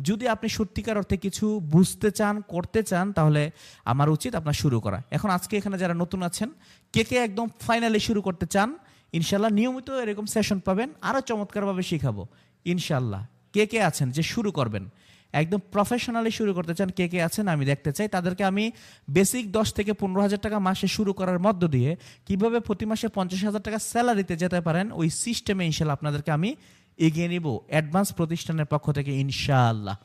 যদি আপনি সত্যিকার অর্থে কিছু বুঝতে চান, করতে চান, তাহলে আমার উচিত আপনার শুরু করা। এখন আজকে এখানে যারা নতুন আছেন, কে একদম ফাইনালি শুরু করতে চান, ইনশাল্লাহ নিয়মিত এরকম সেশন পাবেন, আরও চমৎকারভাবে শিখাবো ইনশাল্লাহ। কে আছেন যে শুরু করবেন, একদম প্রফেশনালি শুরু করতে চান, কে আছেন আমি দেখতে চাই। তাদেরকে আমি বেসিক 10 থেকে 15,000 টাকা মাসে শুরু করার মধ্য দিয়ে কিভাবে প্রতি মাসে 50,000 টাকা স্যালারিতে যেতে পারেন, ওই সিস্টেমে ইনশাল্লাহ আপনাদেরকে আমি এগিয়ে নিব অ্যাডভান্স প্রতিষ্ঠানের পক্ষ থেকে ইনশাআল্লাহ।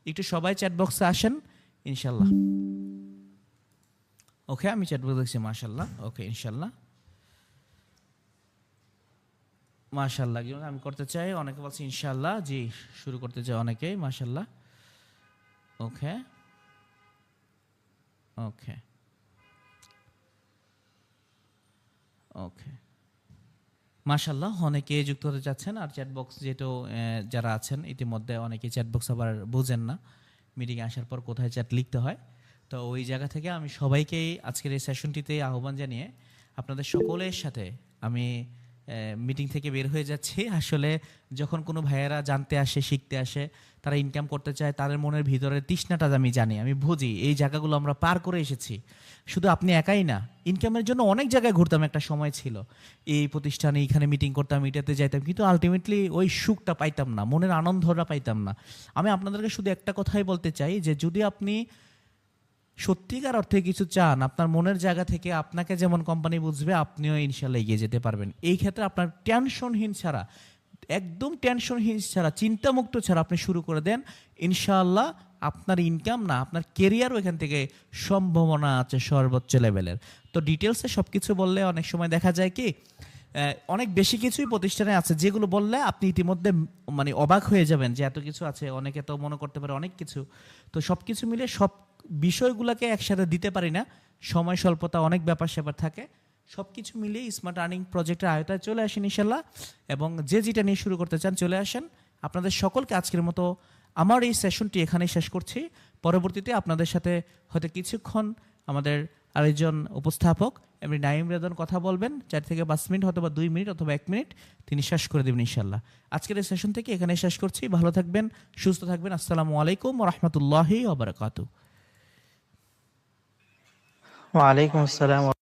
একটু সবাই চ্যাট বক্সে আসেন ইনশাল্লাহ। ওকে, আমি চ্যাট বক্সে দেখছি, মাশাল্লাহ। ওকে, ইনশাল্লাহ, মাশাল্লাহ। আমি করতে চাই, অনেকে বলছে ইনশাল্লাহ, জি শুরু করতে চাই অনেকেই, মাশাল্লাহ। ওকে ওকে ওকে, মাশাল্লাহ, অনেকে যুক্ত হতে চাচ্ছেন। আর চ্যাট বক্স যেহেতু যারা আছেন ইতিমধ্যে, অনেকে চ্যাট বক্স আবার বুঝেন না মিটিংয়ে আসার পর কোথায় চ্যাট লিখতে হয়, তো ওই জায়গা থেকে আমি সবাইকেই আজকের এই সেশনটিতে আহ্বান জানিয়ে আপনাদের সকলের সাথে আমি মিটিং থেকে বের হয়ে যাচ্ছি। আসলে যখন কোনো ভাইয়েরা জানতে আসে, শিখতে আসে, তারা ইনকাম করতে চায়, তাদের মনের ভিতরের তৃষ্ণাটা আমি জানি, আমি বুঝি। এই জায়গাগুলো আমরা পার করে এসেছি, শুধু আপনি একাই না। ইনকামের জন্য অনেক জায়গায় ঘুরতাম, একটা সময় ছিল এই প্রতিষ্ঠানে, এইখানে মিটিং করতাম, এটাতে যাইতাম, কিন্তু আলটিমেটলি ওই সুখটা পাইতাম না, মনের আনন্দটা পাইতাম না। আমি আপনাদেরকে শুধু একটা কথাই বলতে চাই, যে যদি আপনি সত্যিকার অর্থে কিছু চান, আপনার মনের জায়গা থেকে আপনাকে যেমন কোম্পানি বুঝবে, আপনিও ইনশাল্লাহ এগিয়ে যেতে পারবেন। এই ক্ষেত্রে আপনার টেনশনহীন ছাড়া একদম টেনশনহীন ছাড়া, চিন্তামুক্ত ছাড়া আপনি শুরু করে দেন, ইনশাআল্লাহ আপনার ইনকাম না, আপনার কেরিয়ারও এখান থেকে সম্ভাবনা আছে সর্বোচ্চ লেভেলের। তো ডিটেলসে সব কিছু বললে অনেক সময় দেখা যায় কি অনেক বেশি কিছুই প্রতিষ্ঠানে আছে যেগুলো বললে আপনি ইতিমধ্যে মানে অবাক হয়ে যাবেন যে এত কিছু আছে। অনেকে তো মনে করতে পারে অনেক কিছু, তো সব কিছু মিলে সব বিষয়গুলোকে একসাথে দিতে পারি না, সময় স্বল্পতা, অনেক ব্যাপার স্যাপার থাকে। সব কিছু মিলিয়ে স্মার্ট আর্নিং প্রজেক্টের আয়তায় চলে আসেন ইনশাল্লাহ, এবং যে যেটা নিয়ে শুরু করতে চান চলে আসেন। আপনাদের সকলকে আজকের মতো আমার এই সেশনটি এখানেই শেষ করছি। পরবর্তীতে আপনাদের সাথে হয়তো কিছুক্ষণ আমাদের আরেকজন উপস্থাপক এমনি নাইম রেদন কথা বলবেন, 4 থেকে 5 মিনিট অথবা 2 মিনিট অথবা 1 মিনিট, তিনি শেষ করে দেবেন ইনশাল্লাহ। আজকের এই সেশন থেকে এখানে শেষ করছি। ভালো থাকবেন, সুস্থ থাকবেন। আসসালামু আলাইকুম ওয়া রাহমাতুল্লাহি ওয়া বারাকাতুহু। ওয়ালাইকুম আসসালাম।